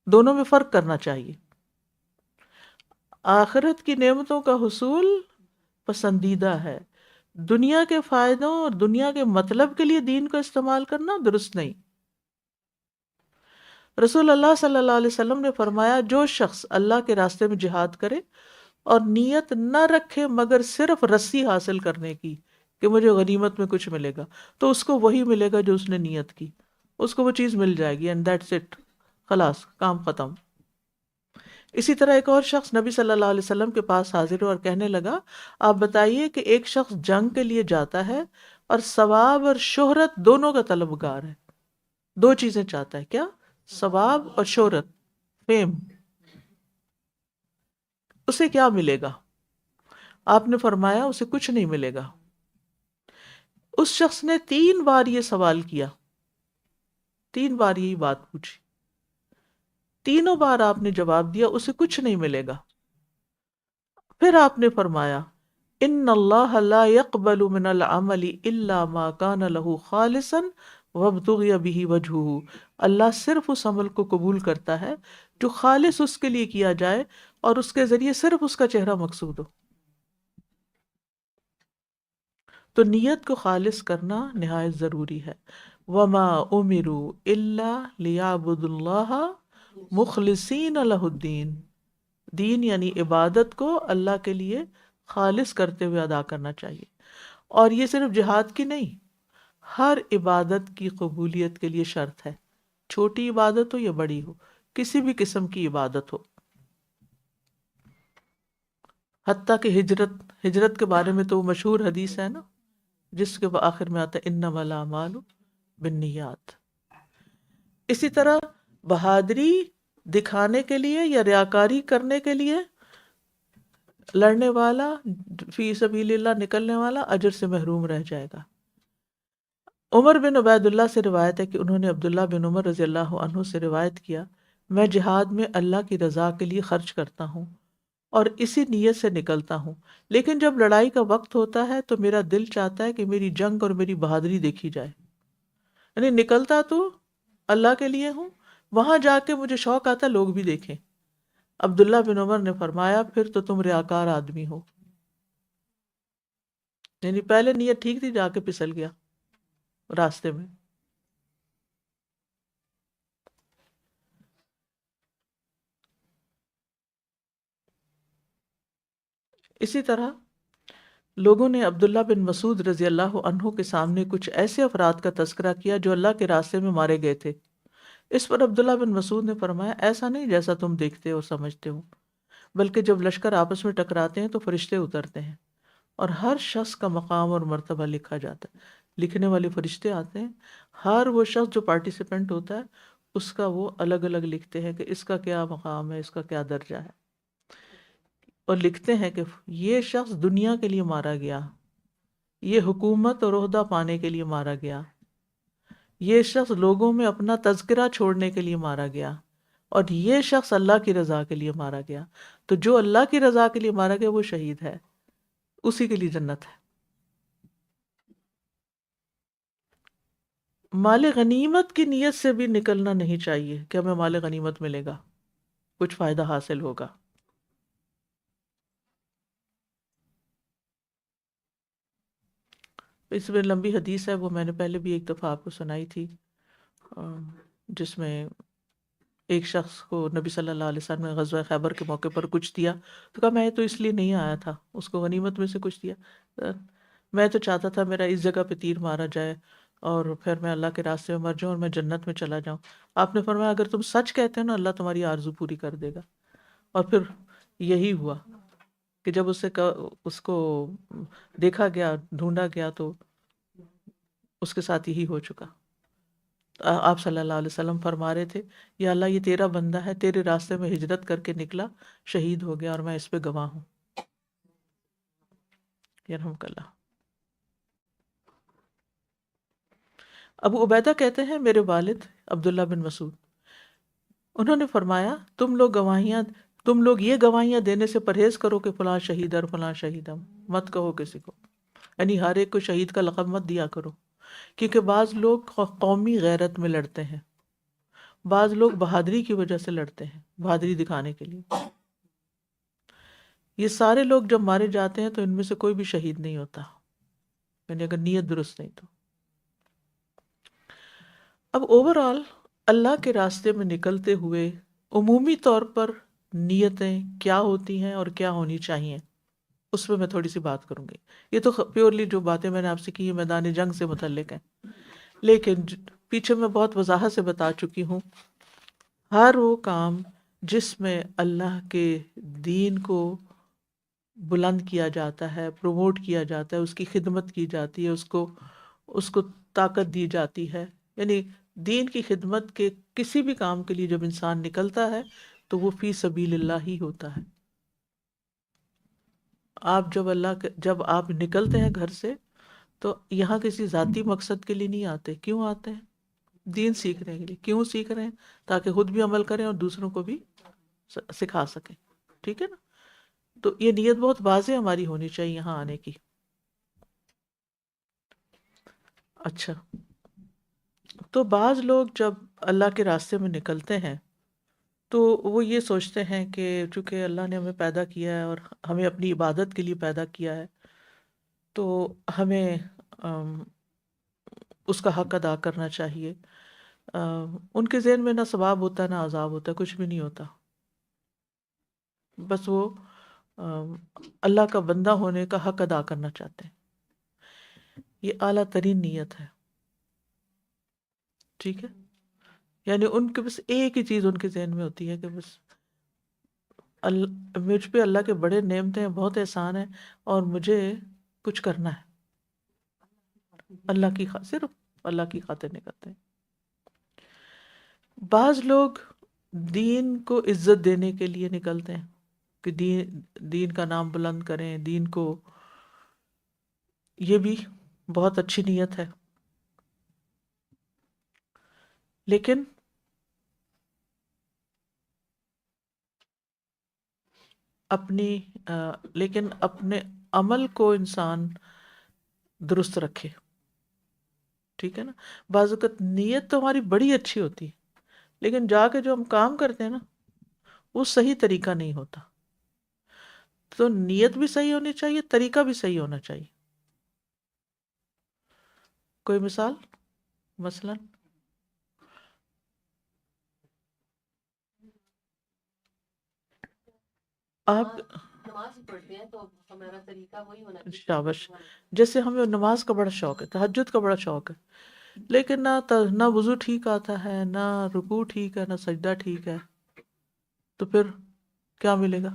دونوں میں فرق کرنا چاہیے. آخرت کی نعمتوں کا حصول پسندیدہ ہے، دنیا کے فائدوں اور دنیا کے مطلب کے لیے دین کو استعمال کرنا درست نہیں. رسول اللہ صلی اللہ علیہ وسلم نے فرمایا، جو شخص اللہ کے راستے میں جہاد کرے اور نیت نہ رکھے مگر صرف رسی حاصل کرنے کی کہ مجھے غنیمت میں کچھ ملے گا، تو اس کو وہی ملے گا جو اس نے نیت کی، اس کو وہ چیز مل جائے گی اینڈ دیٹس اٹ، خلاص کام ختم. اسی طرح ایک اور شخص نبی صلی اللہ علیہ وسلم کے پاس حاضر ہوا اور کہنے لگا، آپ بتائیے کہ ایک شخص جنگ کے لیے جاتا ہے اور ثواب اور شہرت دونوں کا طلبگار ہے، دو چیزیں چاہتا ہے، کیا؟ ثواب اور شہرت، فیم، اسے کیا ملے گا؟ آپ نے فرمایا اسے کچھ نہیں ملے گا. اس شخص نے 3 بار یہ سوال کیا، 3 بار یہی بات پوچھی، تینوں بار آپ نے جواب دیا اسے کچھ نہیں ملے گا. پھر آپ نے فرمایا، ان اللہ لا يقبل من العمل الا ما كان له خالصا وابتغي به وجهه. اللہ صرف اس عمل کو قبول کرتا ہے جو خالص اس کے لیے کیا جائے اور اس کے ذریعے صرف اس کا چہرہ مقصود ہو. تو نیت کو خالص کرنا نہایت ضروری ہے. وما امروا الا ليعبدوا الله مخلصین له الدین. دین یعنی عبادت کو اللہ کے لیے خالص کرتے ہوئے ادا کرنا چاہیے. اور یہ صرف جہاد کی نہیں، ہر عبادت کی قبولیت کے لیے شرط ہے، چھوٹی عبادت ہو یا بڑی ہو، کسی بھی قسم کی عبادت ہو. حتیٰ کہ ہجرت کے بارے میں تو وہ مشہور حدیث ہے نا جس کے آخر میں آتا ہے انما الاعمال بالنیات. اسی طرح بہادری دکھانے کے لیے یا ریاکاری کرنے کے لیے لڑنے والا، فی سبیل اللہ نکلنے والا اجر سے محروم رہ جائے گا. عمر بن عبید اللہ سے روایت ہے کہ انہوں نے عبداللہ بن عمر رضی اللہ عنہ سے روایت کیا، میں جہاد میں اللہ کی رضا کے لیے خرچ کرتا ہوں اور اسی نیت سے نکلتا ہوں، لیکن جب لڑائی کا وقت ہوتا ہے تو میرا دل چاہتا ہے کہ میری جنگ اور میری بہادری دیکھی جائے. یعنی نکلتا تو اللہ کے لیے ہوں، وہاں جا کے مجھے شوق آتا لوگ بھی دیکھیں. عبداللہ بن عمر نے فرمایا، پھر تو تم ریاکار آدمی ہو. یعنی پہلے نیت ٹھیک تھی، جا کے پھسل گیا راستے میں. اسی طرح لوگوں نے عبداللہ بن مسعود رضی اللہ عنہ کے سامنے کچھ ایسے افراد کا تذکرہ کیا جو اللہ کے راستے میں مارے گئے تھے. اس پر عبداللہ بن مسعود نے فرمایا، ایسا نہیں جیسا تم دیکھتے اور سمجھتے ہو، بلکہ جب لشکر آپس میں ٹکراتے ہیں تو فرشتے اترتے ہیں اور ہر شخص کا مقام اور مرتبہ لکھا جاتا ہے. لکھنے والے فرشتے آتے ہیں، ہر وہ شخص جو پارٹیسپینٹ ہوتا ہے اس کا وہ الگ الگ لکھتے ہیں کہ اس کا کیا مقام ہے، اس کا کیا درجہ ہے، اور لکھتے ہیں کہ یہ شخص دنیا کے لیے مارا گیا، یہ حکومت اور عہدہ پانے کے لیے مارا گیا، یہ شخص لوگوں میں اپنا تذکرہ چھوڑنے کے لیے مارا گیا، اور یہ شخص اللہ کی رضا کے لیے مارا گیا. تو جو اللہ کی رضا کے لیے مارا گیا وہ شہید ہے، اسی کے لیے جنت ہے. مال غنیمت کی نیت سے بھی نکلنا نہیں چاہیے کہ ہمیں مال غنیمت ملے گا، کچھ فائدہ حاصل ہوگا. اس میں لمبی حدیث ہے، وہ میں نے پہلے بھی ایک دفعہ آپ کو سنائی تھی، جس میں ایک شخص کو نبی صلی اللہ علیہ وسلم نے غزوہ خیبر کے موقع پر کچھ دیا تو کہا میں تو اس لیے نہیں آیا تھا، اس کو غنیمت میں سے کچھ دیا، میں تو چاہتا تھا میرا اس جگہ پہ تیر مارا جائے اور پھر میں اللہ کے راستے میں مر جاؤں اور میں جنت میں چلا جاؤں. آپ نے فرمایا اگر تم سچ کہتے ہو نا اللہ تمہاری آرزو پوری کر دے گا. اور پھر یہی ہوا کہ جب اس کو دیکھا گیا، ڈھونڈا گیا تو اس کے ساتھ یہی ہو چکا. آپ صلی اللہ علیہ وسلم فرما رہے تھے، یا اللہ یہ تیرا بندہ ہے، تیرے راستے میں ہجرت کر کے نکلا، شہید ہو گیا اور میں اس پہ گواہ ہوں. یرحمک اللہ. ابو عبیدہ کہتے ہیں میرے والد عبداللہ بن مسعود انہوں نے فرمایا تم لوگ یہ گواہیاں دینے سے پرہیز کرو کہ فلاں شہید اور فلاں شہید ہم، مت کہو کسی کو، یعنی ہر ایک کو شہید کا لقب مت دیا کرو، کیونکہ بعض لوگ قومی غیرت میں لڑتے ہیں، بعض لوگ بہادری کی وجہ سے لڑتے ہیں، بہادری دکھانے کے لیے۔ یہ سارے لوگ جب مارے جاتے ہیں تو ان میں سے کوئی بھی شہید نہیں ہوتا، یعنی اگر نیت درست نہیں تو۔ اب اوور آل اللہ کے راستے میں نکلتے ہوئے عمومی طور پر نیتیں کیا ہوتی ہیں اور کیا ہونی چاہیے، اس پہ میں تھوڑی سی بات کروں گی۔ یہ تو پیورلی جو باتیں میں نے آپ سے کی یہ میدان جنگ سے متعلق ہیں، لیکن پیچھے میں بہت وضاحت سے بتا چکی ہوں، ہر وہ کام جس میں اللہ کے دین کو بلند کیا جاتا ہے، پروموٹ کیا جاتا ہے، اس کی خدمت کی جاتی ہے، اس کو طاقت دی جاتی ہے، یعنی دین کی خدمت کے کسی بھی کام کے لیے جب انسان نکلتا ہے تو وہ فی سبیل اللہ ہی ہوتا ہے۔ جب آپ نکلتے ہیں گھر سے تو یہاں کسی ذاتی مقصد کے لیے نہیں آتے۔ کیوں آتے ہیں؟ دین سیکھنے کے لیے۔ کیوں سیکھ رہے ہیں؟ تاکہ خود بھی عمل کریں اور دوسروں کو بھی سکھا سکیں، ٹھیک ہے نا؟ تو یہ نیت بہت واضح ہماری ہونی چاہیے یہاں آنے کی۔ اچھا، تو بعض لوگ جب اللہ کے راستے میں نکلتے ہیں تو وہ یہ سوچتے ہیں کہ چونکہ اللہ نے ہمیں پیدا کیا ہے اور ہمیں اپنی عبادت کے لیے پیدا کیا ہے تو ہمیں اس کا حق ادا کرنا چاہیے۔ ان کے ذہن میں نہ ثواب ہوتا ہے نہ عذاب ہوتا ہے، کچھ بھی نہیں ہوتا، بس وہ اللہ کا بندہ ہونے کا حق ادا کرنا چاہتے ہیں۔ یہ اعلیٰ ترین نیت ہے، ٹھیک ہے؟ یعنی ان کے بس ایک ہی چیز ان کے ذہن میں ہوتی ہے کہ بس مجھ پہ اللہ کے بڑے نعمتیں ہیں، بہت احسان ہے، اور مجھے کچھ کرنا ہے، اللہ کی صرف اللہ کی خاطر نکلتے ہیں۔ بعض لوگ دین کو عزت دینے کے لیے نکلتے ہیں کہ دین کا نام بلند کریں، دین کو، یہ بھی بہت اچھی نیت ہے، لیکن اپنے عمل کو انسان درست رکھے، ٹھیک ہے نا؟ بعض اوقات نیت تو ہماری بڑی اچھی ہوتی ہے لیکن جا کے جو ہم کام کرتے ہیں نا وہ صحیح طریقہ نہیں ہوتا۔ تو نیت بھی صحیح ہونی چاہیے، طریقہ بھی صحیح ہونا چاہیے۔ کوئی مثال؟ مثلا آپ نماز پڑھتے ہیں تو ہمارا طریقہ وہی ہونا چاہیے۔ شاباش، جیسے ہمیں نماز کا بڑا شوق ہے، تہجد کا بڑا شوق ہے، لیکن نہ وضو ٹھیک آتا ہے، نہ رکوع ٹھیک ہے، نہ سجدہ ٹھیک ہے، تو پھر کیا ملے گا؟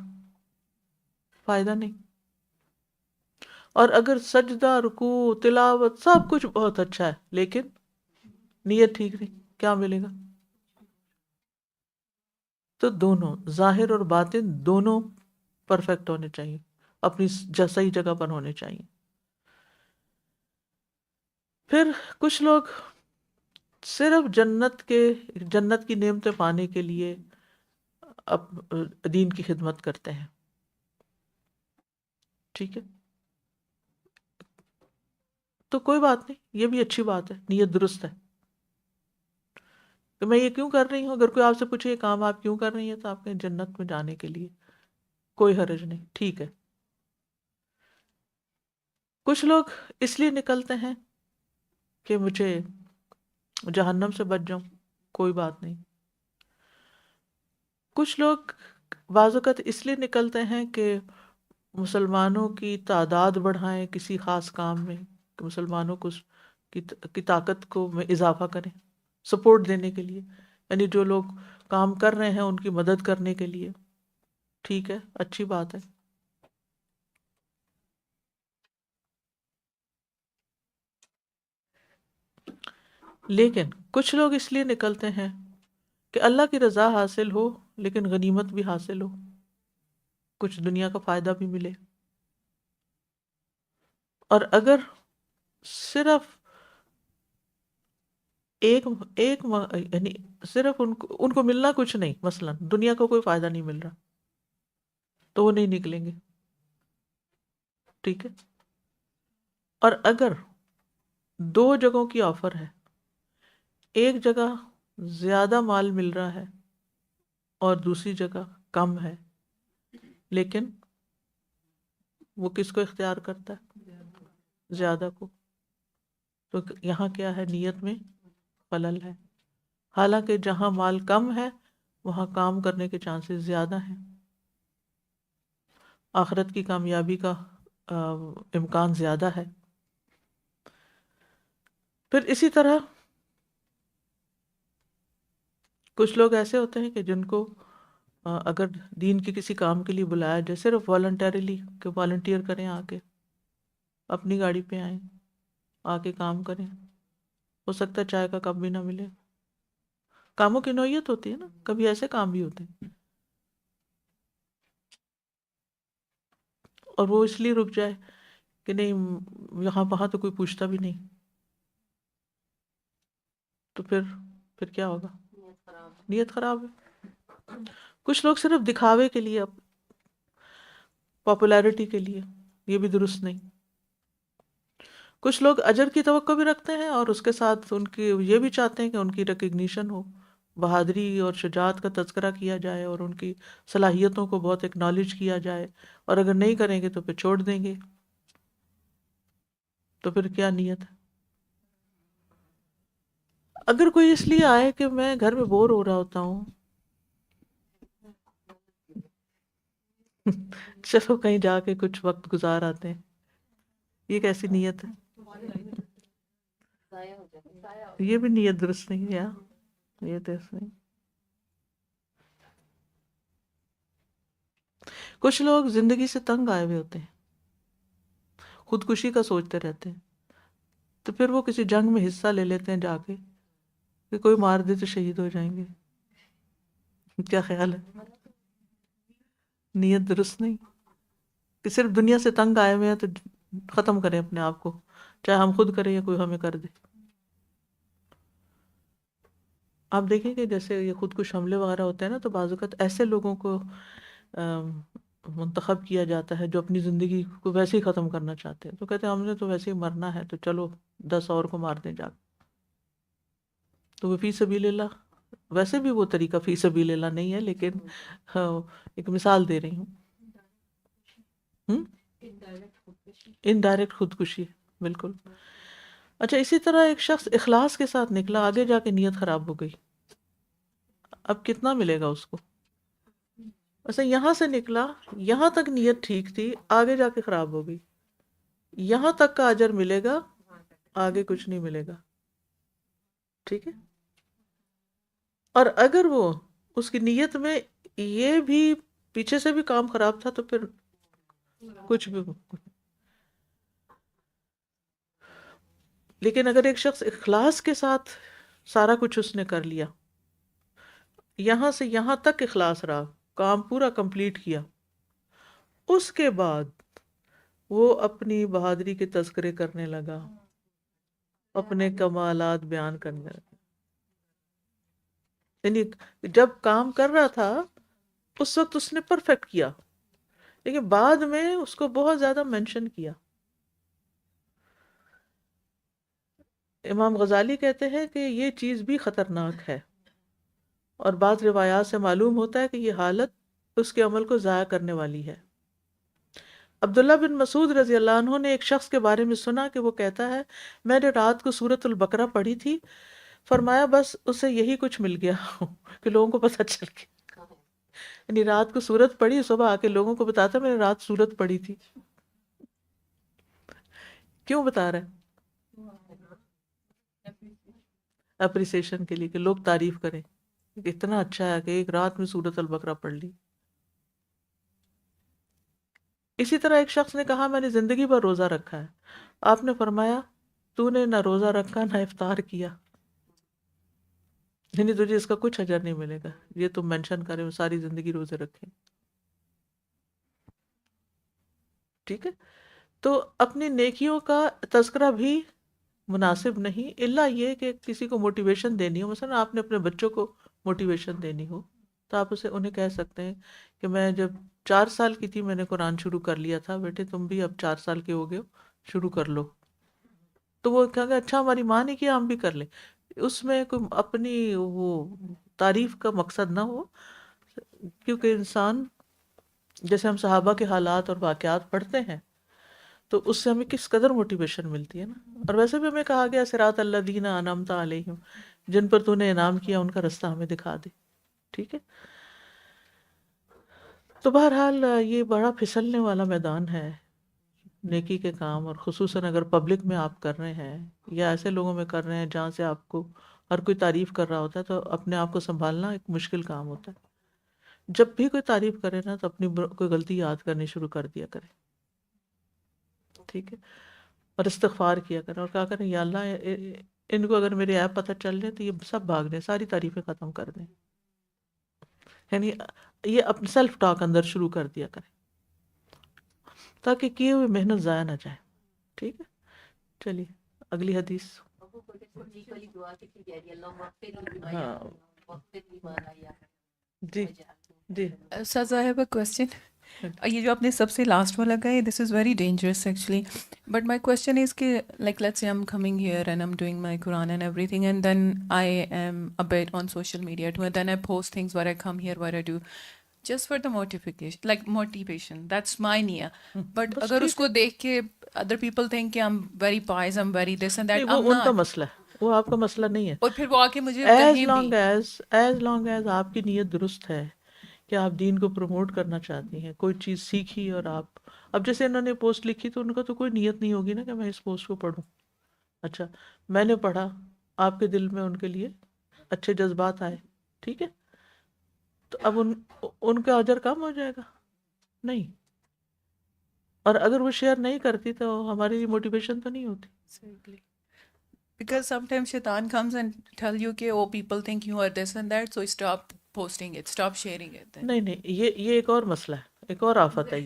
فائدہ نہیں۔ اور اگر سجدہ، رکوع، تلاوت سب کچھ بہت اچھا ہے لیکن نیت ٹھیک نہیں، کیا ملے گا؟ تو دونوں ظاہر اور باطن دونوں پرفیکٹ ہونے چاہیے، اپنی صحیح جگہ پر ہونے چاہیے۔ پھر کچھ لوگ صرف جنت کی نعمتیں پانے کے لیے دین کی خدمت کرتے ہیں، ٹھیک ہے؟ تو کوئی بات نہیں، یہ بھی اچھی بات ہے، نیت درست ہے کہ میں یہ کیوں کر رہی ہوں۔ اگر کوئی آپ سے پوچھے یہ کام آپ کیوں کر رہی ہیں تو آپ کہیں جنت میں جانے کے لیے، کوئی حرج نہیں، ٹھیک ہے۔ کچھ لوگ اس لیے نکلتے ہیں کہ مجھے جہنم سے بچ جاؤں، کوئی بات نہیں۔ کچھ لوگ بعض اوقات اس لیے نکلتے ہیں کہ مسلمانوں کی تعداد بڑھائیں کسی خاص کام میں، کہ مسلمانوں کی طاقت کو میں اضافہ کریں، سپورٹ دینے کے لیے، یعنی جو لوگ کام کر رہے ہیں ان کی مدد کرنے کے لیے، ٹھیک ہے، اچھی بات ہے۔ لیکن کچھ لوگ اس لیے نکلتے ہیں کہ اللہ کی رضا حاصل ہو لیکن غنیمت بھی حاصل ہو، کچھ دنیا کا فائدہ بھی ملے، اور اگر صرف ایک ایک یعنی صرف ان کو ملنا کچھ نہیں، مثلا دنیا کو کوئی فائدہ نہیں مل رہا تو وہ نہیں نکلیں گے، ٹھیک ہے؟ اور اگر دو جگہوں کی آفر ہے، ایک جگہ زیادہ مال مل رہا ہے اور دوسری جگہ کم ہے، لیکن وہ کس کو اختیار کرتا ہے؟ زیادہ کو. تو یہاں کیا ہے؟ نیت میں خلل ہے. حالانکہ جہاں مال کم ہے وہاں کام کرنے کے چانسز زیادہ ہیں، آخرت کی کامیابی کا امکان زیادہ ہے. پھر اسی طرح کچھ لوگ ایسے ہوتے ہیں کہ جن کو اگر دین کے کسی کام کے لیے بلایا جائے، صرف والنٹریلی کہ والنٹیئر کریں، آ کے اپنی گاڑی پہ آئیں، آ کے کام کریں، ہو سکتا ہے چائے کا کپ بھی نہ ملے. کاموں کی نوعیت ہوتی ہے نا، کبھی ایسے کام بھی ہوتے ہیں اور وہ اس لیے رک جائے کہ نہیں یہاں وہاں تو کوئی پوچھتا بھی نہیں، تو پھر کیا ہوگا؟ نیت خراب ہے۔ نیت خراب ہے. کچھ لوگ صرف دکھاوے کے لیے، پاپولیرٹی کے لیے، یہ بھی درست نہیں. کچھ لوگ اجر کی توقع بھی رکھتے ہیں اور اس کے ساتھ ان کی یہ بھی چاہتے ہیں کہ ان کی ریکگنیشن ہو، بہادری اور شجاعت کا تذکرہ کیا جائے اور ان کی صلاحیتوں کو بہت اکنالج کیا جائے، اور اگر نہیں کریں گے تو پھر چھوڑ دیں گے. تو پھر کیا نیت ہے؟ اگر کوئی اس لیے آئے کہ میں گھر میں بور ہو رہا ہوتا ہوں، چلو کہیں جا کے کچھ وقت گزار آتے ہیں، یہ کیسی نیت ہے؟ ضائع ہو جائے، ضائع ہو یہ بھی نیت درست نہیں ہے یار، نیت درست نہیں. کچھ لوگ زندگی سے تنگ آئے ہوئے ہوتے ہیں، خودکشی کا سوچتے رہتے ہیں، تو پھر وہ کسی جنگ میں حصہ لے لیتے ہیں جا کے کہ کوئی مار دے تو شہید ہو جائیں گے. کیا خیال ہے؟ نیت درست نہیں کہ صرف دنیا سے تنگ آئے ہوئے ہیں تو ختم کریں اپنے آپ کو، چاہے ہم خود کریں یا کوئی ہمیں کر دے. آپ دیکھیں کہ جیسے یہ خودکش حملے وغیرہ ہوتے ہیں نا، تو بعض اوقات ایسے لوگوں کو منتخب کیا جاتا ہے جو اپنی زندگی کو ویسے ہی ختم کرنا چاہتے ہیں، تو کہتے ہیں ہم نے تو ویسے ہی مرنا ہے، تو چلو 10 اور کو مار دیں جا کے. تو وہ فی سبیل اللہ، ویسے بھی وہ طریقہ فی سبیل اللہ نہیں ہے، لیکن ایک مثال دے رہی ہوں. انڈائریکٹ خودکشی، بالکل. اچھا، اسی طرح ایک شخص اخلاص کے ساتھ نکلا، آگے جا کے نیت خراب ہو گئی، اب کتنا ملے گا اس کو؟ ایسا یہاں سے نکلا، یہاں تک نیت ٹھیک تھی، آگے جا کے خراب ہو گئی، یہاں تک کا اجر ملے گا، آگے کچھ نہیں ملے گا، ٹھیک ہے. اور اگر وہ اس کی نیت میں یہ بھی پیچھے سے بھی کام خراب تھا تو پھر کچھ بھی. لیکن اگر ایک شخص اخلاص کے ساتھ سارا کچھ اس نے کر لیا، یہاں سے یہاں تک اخلاص رہا، کام پورا کمپلیٹ کیا، اس کے بعد وہ اپنی بہادری کے تذکرے کرنے لگا، اپنے کمالات بیان کرنے لگا. یعنی جب کام کر رہا تھا اس وقت اس نے پرفیکٹ کیا، لیکن بعد میں اس کو بہت زیادہ مینشن کیا. امام غزالی کہتے ہیں کہ یہ چیز بھی خطرناک ہے، اور بعض روایات سے معلوم ہوتا ہے کہ یہ حالت اس کے عمل کو ضائع کرنے والی ہے. عبداللہ بن مسعود رضی اللہ عنہ نے ایک شخص کے بارے میں سنا کہ وہ کہتا ہے میں نے رات کو سورۃ البقرہ پڑھی تھی، فرمایا بس اسے یہی کچھ مل گیا کہ لوگوں کو پتہ چل گیا، یعنی رات کو سورت پڑھی، صبح آ کے لوگوں کو بتاتا میں نے رات سورت پڑھی تھی. کیوں بتا رہا ہے؟ اپریسیشن کے لیے، کہ لوگ تعریف کریں کہ اتنا اچھا ہے کہ ایک رات میں سورۃ البقرہ پڑھ لی. اسی طرح ایک شخص نے کہا میں نے زندگی بھر روزہ رکھا ہے، آپ نے فرمایا تو نے نہ روزہ رکھا نہ افطار کیا، یعنی تجھے اس کا کچھ اجر نہیں ملے گا، یہ تم مینشن کرے وہ ساری زندگی روزے رکھے. ٹھیک ہے، تو اپنی نیکیوں کا تذکرہ بھی مناسب نہیں، الا یہ کہ کسی کو موٹیویشن دینی ہو، مثلا آپ نے اپنے بچوں کو موٹیویشن دینی ہو تو آپ انہیں کہہ سکتے ہیں کہ میں جب 4 سال کی تھی میں نے قرآن شروع کر لیا تھا، بیٹے تم بھی اب 4 سال کے ہو گئے ہو، شروع کر لو. تو وہ کہیں گے اچھا ہماری ماں نے کیا ہم بھی کر لیں. اس میں کوئی اپنی وہ تعریف کا مقصد نہ ہو، کیونکہ انسان جیسے ہم صحابہ کے حالات اور واقعات پڑھتے ہیں تو اس سے ہمیں کس قدر موٹیویشن ملتی ہے نا. اور ویسے بھی ہمیں کہا گیا صراط الذین انعمت علیہم، جن پر تو نے انعام کیا ان کا رستہ ہمیں دکھا دے. ٹھیک ہے، تو بہرحال یہ بڑا پھسلنے والا میدان ہے نیکی کے کام، اور خصوصاً اگر پبلک میں آپ کر رہے ہیں یا ایسے لوگوں میں کر رہے ہیں جہاں سے آپ کو ہر کوئی تعریف کر رہا ہوتا ہے تو اپنے آپ کو سنبھالنا ایک مشکل کام ہوتا ہے. جب بھی کوئی تعریف کرے نا تو اپنی کوئی غلطی یاد کرنی شروع کر دیا کرے. ٹھیک ہے، اور استغفار کیا کریں اور کہا کریں یا اللہ ان کو اگر میرے ایپ پتہ چل جائے تو یہ سب بھاگ دیں، ساری تعریفیں ختم کر دیں. یعنی یہ اپنے سیلف ٹاک اندر شروع کر دیا کریں تاکہ کیے ہوئے محنت ضائع نہ جائے. ٹھیک ہے، چلیے اگلی حدیث. ہاں جی جی Saz, I have a question. یہ جو آپ نے سب سے لاسٹ والا کہا ہے this is very dangerous actually, but my question is کہ like let's say I am coming here and I am doing my Quran and everything and then I am a bit on social media too, then I post things where I come here where I do just for the motivation like motivation, that's my نیا. But اگر اس کو دیکھ کے other people think کہ I am very pies, I am very this and that, وہ ان کا مسئلہ ہے، وہ آپ کا مسئلہ نہیں ہے. اور پھر وہ آ کے مجھے ایز کہیں بھی لانگ ایز آپ کی نیت درست ہے کہ آپ دین کو پروموٹ کرنا چاہتی ہیں، کوئی چیز سیکھی اور آپ اب جیسے انہوں نے پوسٹ لکھی تو ان کا تو کوئی نیت نہیں ہوگی نا کہ میں اس پوسٹ کو پڑھوں. اچھا میں نے پڑھا، آپ کے دل میں ان کے لیے اچھے جذبات آئے، ٹھیک ہے، تو اب ان کا اجر کم ہو جائے گا؟ نہیں. اور اگر وہ شیئر نہیں کرتی تو ہماری لیے موٹیویشن تو نہیں ہوتی. Because sometimes shaitan comes and tell you کہ oh people think you are this and that, so stop posting it, stop sharing it. نہیں یہ ایک اور مسئلہ ہے، ایک اور آفت ہے.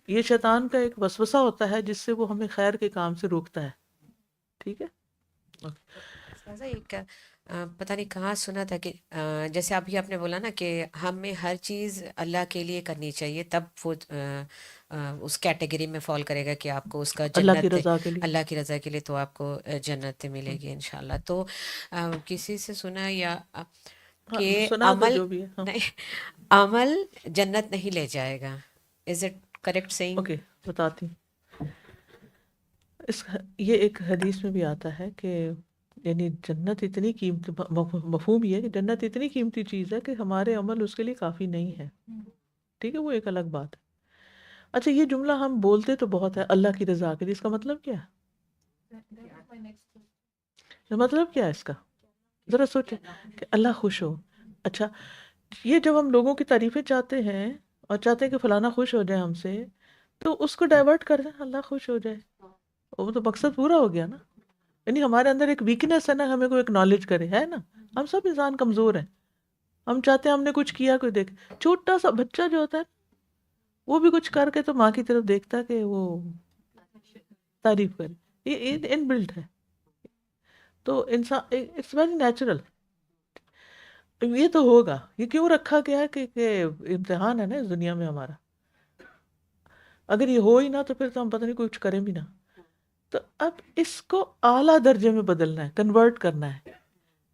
یہ شیطان کا ایک وسوسہ ہوتا ہے جس سے وہ ہمیں خیر کے کام سے روکتا ہے. ٹھیک ہے، ایک پتہ نہیں کہاں سنا تھا کہ جیسے ابھی آپ نے بولا نا کہ ہمیں ہر چیز اللہ کے لیے کرنی چاہیے، تب وہ اس کیٹیگری میں فال کرے گا کہ آپ کو اس کا اللہ کی جنت، رضا کے لیے. اللہ کی رضا کے لیے تو آپ کو جنت ملے گی انشاءاللہ. تو کسی سے سنا یا کہ سنا تو عمل جو بھی ہے. نہیں، عمل جنت نہیں لے جائے گا. Is it correct saying? Okay بتاتی ہوں. یہ ایک حدیث میں بھی آتا ہے کہ یعنی جنت اتنی قیمتی، مفہوم یہ ہے کہ جنت اتنی قیمتی چیز ہے کہ ہمارے عمل اس کے لیے کافی نہیں ہے. ٹھیک ہے، وہ ایک الگ بات ہے. اچھا یہ جملہ ہم بولتے تو بہت ہے اللہ کی رضا کے لیے، اس کا مطلب کیا ہے؟ مطلب کیا ہے اس کا؟ ذرا سوچیں کہ اللہ خوش ہو. اچھا یہ جب ہم لوگوں کی تعریفیں چاہتے ہیں اور چاہتے ہیں کہ فلانا خوش ہو جائے ہم سے، تو اس کو ڈائیورٹ کر دیں اللہ خوش ہو جائے، وہ تو مقصد پورا ہو گیا نا. یعنی ہمارے اندر ایک ویکنیس ہے نا، ہمیں کوئی اکنالج کرے، ہے نا. ہم سب انسان کمزور ہیں، ہم چاہتے ہیں ہم نے کچھ کیا کوئی دیکھ. چھوٹا سا بچہ جو ہوتا ہے وہ بھی کچھ کر کے تو ماں کی طرف دیکھتا ہے کہ وہ تعریف کرے، یہ ان بلٹ ہے. تو انسان اٹس ویری نیچرل. یہ تو ہوگا، یہ کیوں رکھا گیا ہے کہ امتحان ہے نا اس دنیا میں ہمارا. اگر یہ ہو ہی نہ تو پھر تو ہم پتہ نہیں کچھ کریں بھی نہ. تو اب اس کو اعلیٰ درجے میں بدلنا ہے، کنورٹ کرنا ہے.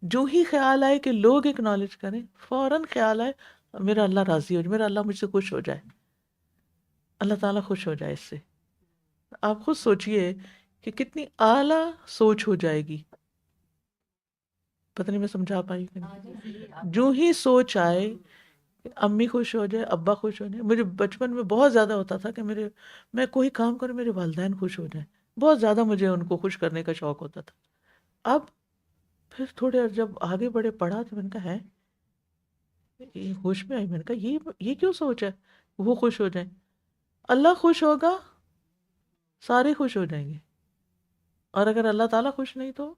جو ہی خیال آئے کہ لوگ اکنالج کریں، فوراً خیال آئے میرا اللہ راضی ہو جائے، میرا اللہ مجھ سے خوش ہو جائے، اللہ تعالیٰ خوش ہو جائے اس سے. آپ خود سوچئے کہ کتنی اعلیٰ سوچ ہو جائے گی. پتہ نہیں میں سمجھا پائی کہ نہیں. جو ہی سوچ آئے کہ امی خوش ہو جائے، ابا خوش ہو جائے. مجھے بچپن میں بہت زیادہ ہوتا تھا کہ میں کوئی کام کروں میرے والدین خوش ہو جائیں، بہت زیادہ مجھے ان کو خوش کرنے کا شوق ہوتا تھا. اب پھر تھوڑے جب آگے بڑھے پڑھا تو میں نے کہا ہے یہ ہوش میں آئی، میں نے کہا یہ کیوں سوچ ہے وہ خوش ہو جائیں. اللہ خوش ہوگا سارے خوش ہو جائیں گے، اور اگر اللہ تعالیٰ خوش نہیں تو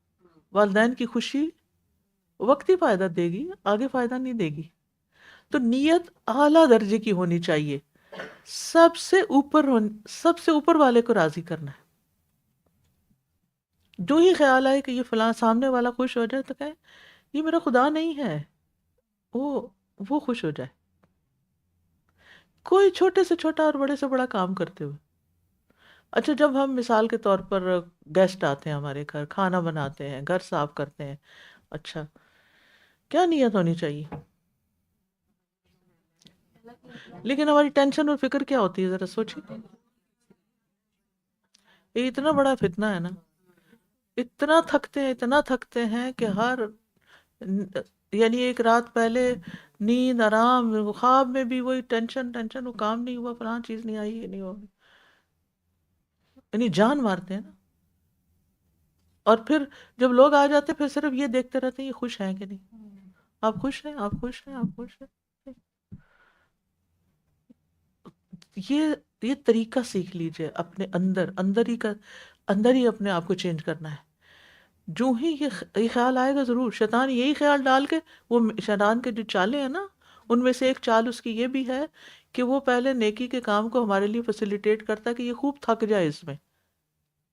والدین کی خوشی وقتی فائدہ دے گی، آگے فائدہ نہیں دے گی. تو نیت اعلیٰ درجے کی ہونی چاہیے، سب سے اوپر والے کو راضی کرنا ہے. جو ہی خیال آئے کہ یہ فلاں سامنے والا خوش ہو جائے تو کہیں یہ میرا خدا نہیں ہے، وہ خوش ہو جائے، کوئی چھوٹے سے چھوٹا اور بڑے سے بڑا کام کرتے ہوئے. اچھا جب ہم مثال کے طور پر گیسٹ آتے ہیں ہمارے گھر، کھانا بناتے ہیں، گھر صاف کرتے ہیں، اچھا کیا نیت ہونی چاہیے؟ لیکن ہماری ٹینشن اور فکر کیا ہوتی ہے ذرا سوچیں. یہ اتنا بڑا فتنہ ہے نا، اتنا تھکتے ہیں کہ یعنی ایک رات پہلے نیند آرام، خواب میں بھی وہی ٹینشن، وہ کام نہیں ہوا، فلاں چیز نہیں آئی، یہ نہیں ہوگی، یعنی جان مارتے ہیں نا. اور پھر جب لوگ آ جاتے پھر صرف یہ دیکھتے رہتے ہیں یہ خوش ہیں کہ نہیں، آپ خوش ہیں، آپ خوش ہیں، آپ خوش ہیں. یہ طریقہ سیکھ لیجئے اپنے اندر ہی اپنے آپ کو چینج کرنا ہے. جو ہی یہ خیال آئے گا ضرور، شیطان یہی خیال ڈال کے، وہ شیطان کے جو چالیں ہیں نا ان میں سے ایک چال اس کی یہ بھی ہے کہ وہ پہلے نیکی کے کام کو ہمارے لیے فیسیلیٹیٹ کرتا ہے کہ یہ خوب تھک جائے اس میں،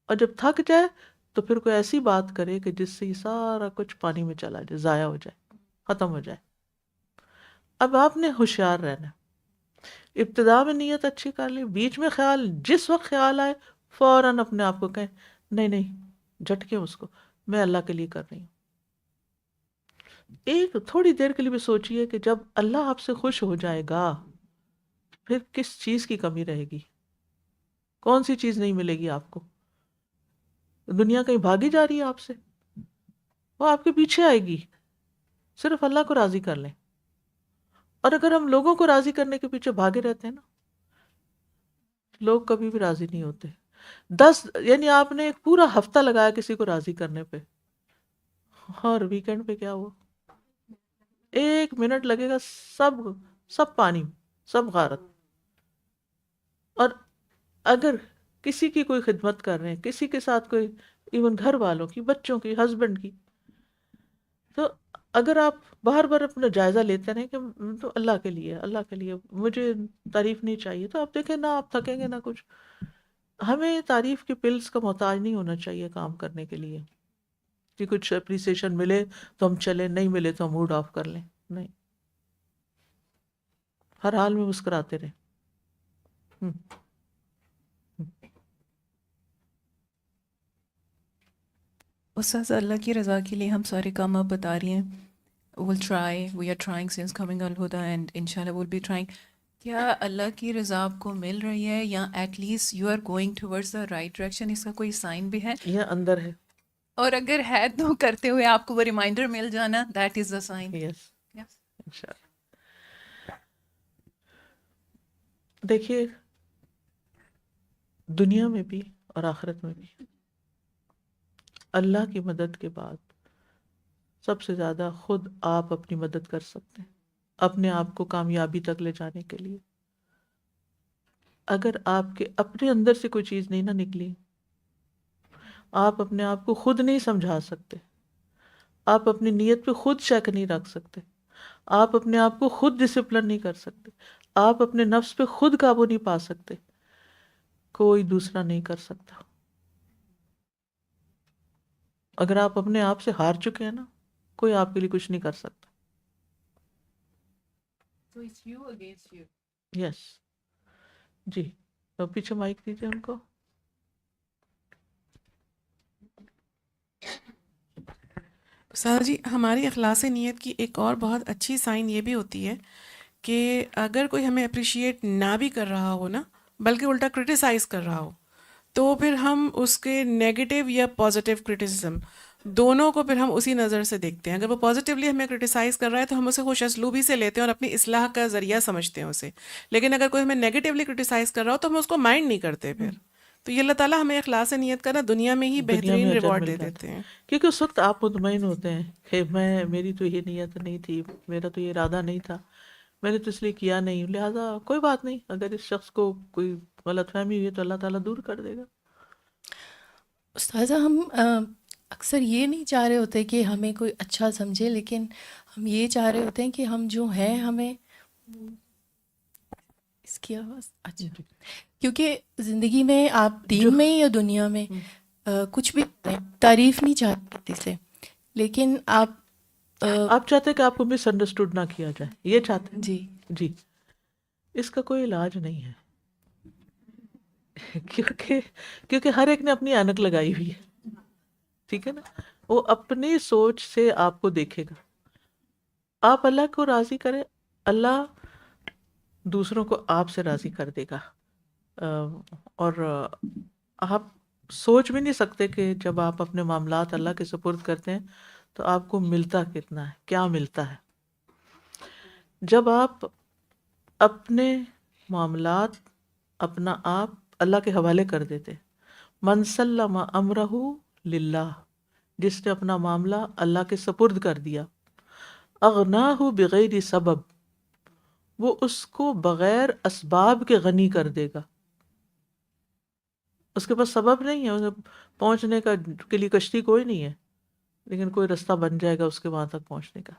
اور جب تھک جائے تو پھر کوئی ایسی بات کرے کہ جس سے یہ سارا کچھ پانی میں چلا جائے، ضائع ہو جائے، ختم ہو جائے. اب آپ نے ہوشیار رہنا، ابتدا میں نیت اچھی کر لی، بیچ میں خیال، جس وقت خیال آئے فوراً اپنے آپ کو کہیں نہیں جھٹکے اس کو، میں اللہ کے لیے کر رہی ہوں. ایک تھوڑی دیر کے لیے بھی سوچئے کہ جب اللہ آپ سے خوش ہو جائے گا پھر کس چیز کی کمی رہے گی، کون سی چیز نہیں ملے گی آپ کو. دنیا کہیں بھاگی جا رہی ہے آپ سے، وہ آپ کے پیچھے آئے گی، صرف اللہ کو راضی کر لیں. اور اگر ہم لوگوں کو راضی کرنے کے پیچھے بھاگے رہتے ہیں نا، لوگ کبھی بھی راضی نہیں ہوتے. یعنی آپ نے ایک پورا ہفتہ لگایا کسی کو راضی کرنے پہ، اور ویکینڈ پہ کیا ہوا؟ 1 منٹ لگے گا، سب پانی، سب غارت. اور اگر کسی کی کوئی خدمت کر رہے ہیں، کسی کے ساتھ کوئی، ایون گھر والوں کی، بچوں کی، ہسبینڈ کی، تو اگر آپ بار بار اپنا جائزہ لیتے رہیں کہ تو اللہ کے لیے مجھے تعریف نہیں چاہیے، تو آپ دیکھیں نہ آپ تھکیں گے نہ کچھ. ہمیں تعریف کی پلس کا محتاج نہیں ہونا چاہیے کام کرنے کے لیے کہ کچھ اپریسیشن ملے تو ہم چلیں، نہیں ملے تو ہم موڈ آف کر لیں. نہیں، ہر حال میں مسکراتے رہیں. استاذ اللہ کی رضا کے لیے ہم سارے کام آپ بتا رہی ہیں، we are trying since coming al-Huda and inshallah we'll be trying. کیا اللہ کی رضا آپ کو مل رہی ہے یا at least you are going towards the right direction? اس کا کوئی سائن بھی ہے؟ یہ اندر ہے. اور اگر ہے تو کرتے ہوئے آپ کو وہ ریمائنڈر مل جانا، دیٹ از دا سائن. یس انشاءاللہ. دیکھیے دنیا میں بھی اور آخرت میں بھی اللہ کی مدد کے بعد سب سے زیادہ خود آپ اپنی مدد کر سکتے ہیں اپنے آپ کو کامیابی تک لے جانے کے لیے. اگر آپ کے اپنے اندر سے کوئی چیز نہیں نہ نکلی، آپ اپنے آپ کو خود نہیں سمجھا سکتے، آپ اپنی نیت پہ خود شک نہیں رکھ سکتے، آپ اپنے آپ کو خود ڈسپلن نہیں کر سکتے، آپ اپنے نفس پہ خود قابو نہیں پا سکتے، کوئی دوسرا نہیں کر سکتا. اگر آپ اپنے آپ سے ہار چکے ہیں نا، کوئی آپ کے لیے کچھ نہیں کر سکتا. So it's you against you. یس جی. تو پیچھے مائک دیجیے ان کو. استاد جی، ہماری اخلاص نیت کی ایک اور بہت اچھی سائن یہ بھی ہوتی ہے کہ اگر کوئی ہمیں اپریشیٹ نہ بھی کر رہا ہو نا، بلکہ الٹا کرٹیسائز کر رہا ہو، تو پھر ہم اس کے نیگیٹو یا پازیٹیو کرٹیسزم دونوں کو پھر ہم اسی نظر سے دیکھتے ہیں. اگر وہ پازیٹیولی ہمیں کرٹیسائز کر رہا ہے تو ہم اسے خوش اسلوبی سے لیتے ہیں اور اپنی اصلاح کا ذریعہ سمجھتے ہیں اسے. لیکن اگر کوئی ہمیں نیگیٹیولی کرٹیسائز کر رہا ہو تو ہم اس کو مائنڈ نہیں کرتے پھر. تو یہ اللہ تعالیٰ ہمیں اخلاص نیت کا نا دنیا میں ہی دنیا بہترین میں اجر ریوارڈ مل دے جاتا دیتے ہے، ہیں. کیونکہ اس وقت آپ مطمئن ہوتے ہیں کہ میری تو یہ نیت نہیں تھی، میرا تو یہ ارادہ نہیں تھا، میں نے تو اس لیے کیا نہیں، لہٰذا کوئی بات نہیں، اگر اس شخص کو کوئی غلط فہمی ہوئی تو اللہ تعالیٰ دور کر دے گا. استاذہ ہم اکثر یہ نہیں چاہ رہے ہوتے کہ ہمیں کوئی اچھا سمجھے، لیکن ہم یہ چاہ رہے ہوتے ہیں کہ ہم جو ہیں ہمیں اس کی آواز اچھا، کیونکہ زندگی میں آپ دین میں یا دنیا میں کچھ بھی کریں، تعریف نہیں چاہتے کسی سے، لیکن آپ چاہتے ہیں کہ آپ کو مس انڈرسٹوڈ نہ کیا جائے، یہ چاہتے جی ہیں جی. اس کا کوئی علاج نہیں ہے کیونکہ ہر ایک نے اپنی اینک لگائی ہوئی ہے، ٹھیک ہے نا. وہ اپنی سوچ سے آپ کو دیکھے گا. آپ اللہ کو راضی کریں، اللہ دوسروں کو آپ سے راضی کر دے گا. اور آپ سوچ بھی نہیں سکتے کہ جب آپ اپنے معاملات اللہ کے سپرد کرتے ہیں تو آپ کو ملتا کتنا ہے، کیا ملتا ہے. جب آپ اپنے معاملات، اپنا آپ اللہ کے حوالے کر دیتے، من سلم امرہ للہ، جس نے اپنا معاملہ اللہ کے سپرد کر دیا، اغناہ بغیر سبب، وہ اس کو بغیر اسباب کے غنی کر دے گا. اس کے پاس سبب نہیں ہے، اسے پہنچنے کا کے لیے کشتی کوئی نہیں ہے، لیکن کوئی رستہ بن جائے گا اس کے وہاں تک پہنچنے کا.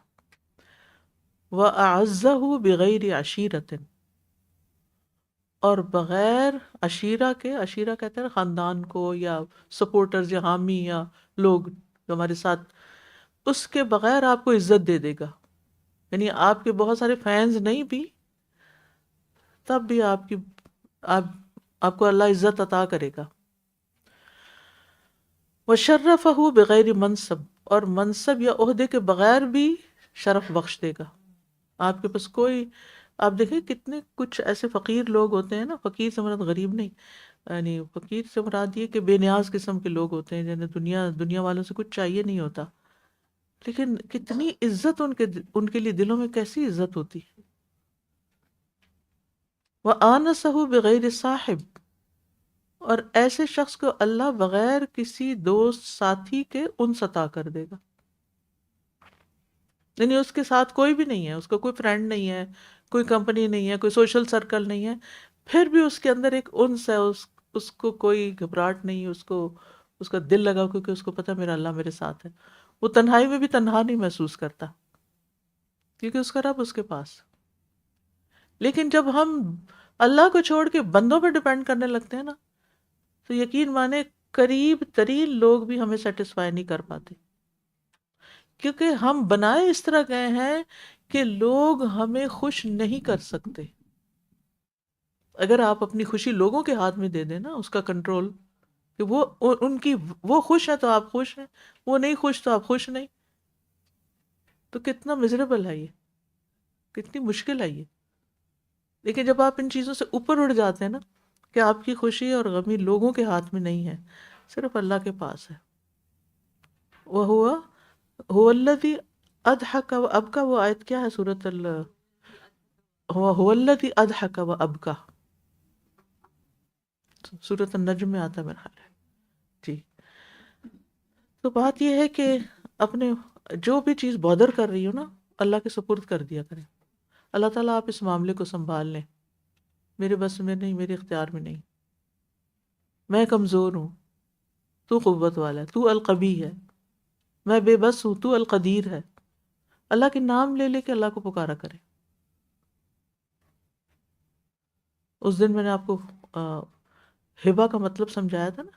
وَأَعَزَّهُ بِغَيْرِ عَشِيرَةٍ، اور بغیر عشیرہ کے، عشیرہ کہتے ہیں خاندان کو یا سپورٹرز یا حامی یا لوگ جو ہمارے ساتھ، اس کے بغیر آپ کو عزت دے دے گا. یعنی آپ کے بہت سارے فینز نہیں بھی، تب بھی آپ کو اللہ عزت عطا کرے گا. وَشَرَّفَهُ بِغَيْرِ منصب، اور منصب یا عہدے کے بغیر بھی شرف بخش دے گا. آپ کے پاس کوئی، آپ دیکھیں کتنے کچھ ایسے فقیر لوگ ہوتے ہیں نا، فقیر سے مراد غریب نہیں، یعنی فقیر سے مراد یہ کہ بے نیاز قسم کے لوگ ہوتے ہیں جنہیں دنیا والوں سے کچھ چاہیے نہیں ہوتا، لیکن کتنی عزت ان کے لیے دلوں میں کیسی عزت ہوتی. وَآنَسَهُ بِغَيْرِ صَاحِب، اور ایسے شخص کو اللہ بغیر کسی دوست ساتھی کے انس عطا کر دے گا. یعنی اس کے ساتھ کوئی بھی نہیں ہے، اس کا کوئی فرینڈ نہیں ہے، کوئی کمپنی نہیں ہے، کوئی سوشل سرکل نہیں ہے، پھر بھی اس کے اندر ایک انس ہے، اس کو کوئی گھبراہٹ نہیں، اس کا دل لگا کیونکہ اس کو پتہ میرا اللہ میرے ساتھ ہے. وہ تنہائی میں بھی تنہا نہیں محسوس کرتا کیونکہ اس کا رب اس کے پاس. لیکن جب ہم اللہ کو چھوڑ کے بندوں پہ ڈیپینڈ کرنے لگتے ہیں نا، تو یقین مانے قریب ترین لوگ بھی ہمیں سیٹسفائی نہیں کر پاتے، کیونکہ ہم بنائے اس طرح گئے ہیں کہ لوگ ہمیں خوش نہیں کر سکتے. اگر آپ اپنی خوشی لوگوں کے ہاتھ میں دے دیں نا، اس کا کنٹرول، کہ وہ خوش ہیں تو آپ خوش ہیں، وہ نہیں خوش تو آپ خوش نہیں، تو کتنا مزریبل ہے یہ، کتنی مشکل ہے یہ. لیکن جب آپ ان چیزوں سے اوپر اڑ جاتے ہیں نا، کہ آپ کی خوشی اور غمی لوگوں کے ہاتھ میں نہیں ہے، صرف اللہ کے پاس ہے. هو الذی اضحک و ابکا، وہ آیت کیا ہے سورۃ هو الذی اضحک و ابکا، سورۃ النجم میں آتا ہے میرا خیال ہے جی. تو بات یہ ہے کہ اپنے جو بھی چیز بودر کر رہی ہو نا، اللہ کے سپرد کر دیا کریں. اللہ تعالیٰ آپ اس معاملے کو سنبھال لیں، میرے بس میں نہیں، میرے اختیار میں نہیں، میں کمزور ہوں، تو قوت والا ہے، تو القوی ہے، میں بے بس ہوں، تو القدیر ہے. اللہ کے نام لے لے کے اللہ کو پکارا کرے. اس دن میں نے آپ کو ہبہ کا مطلب سمجھایا تھا نا،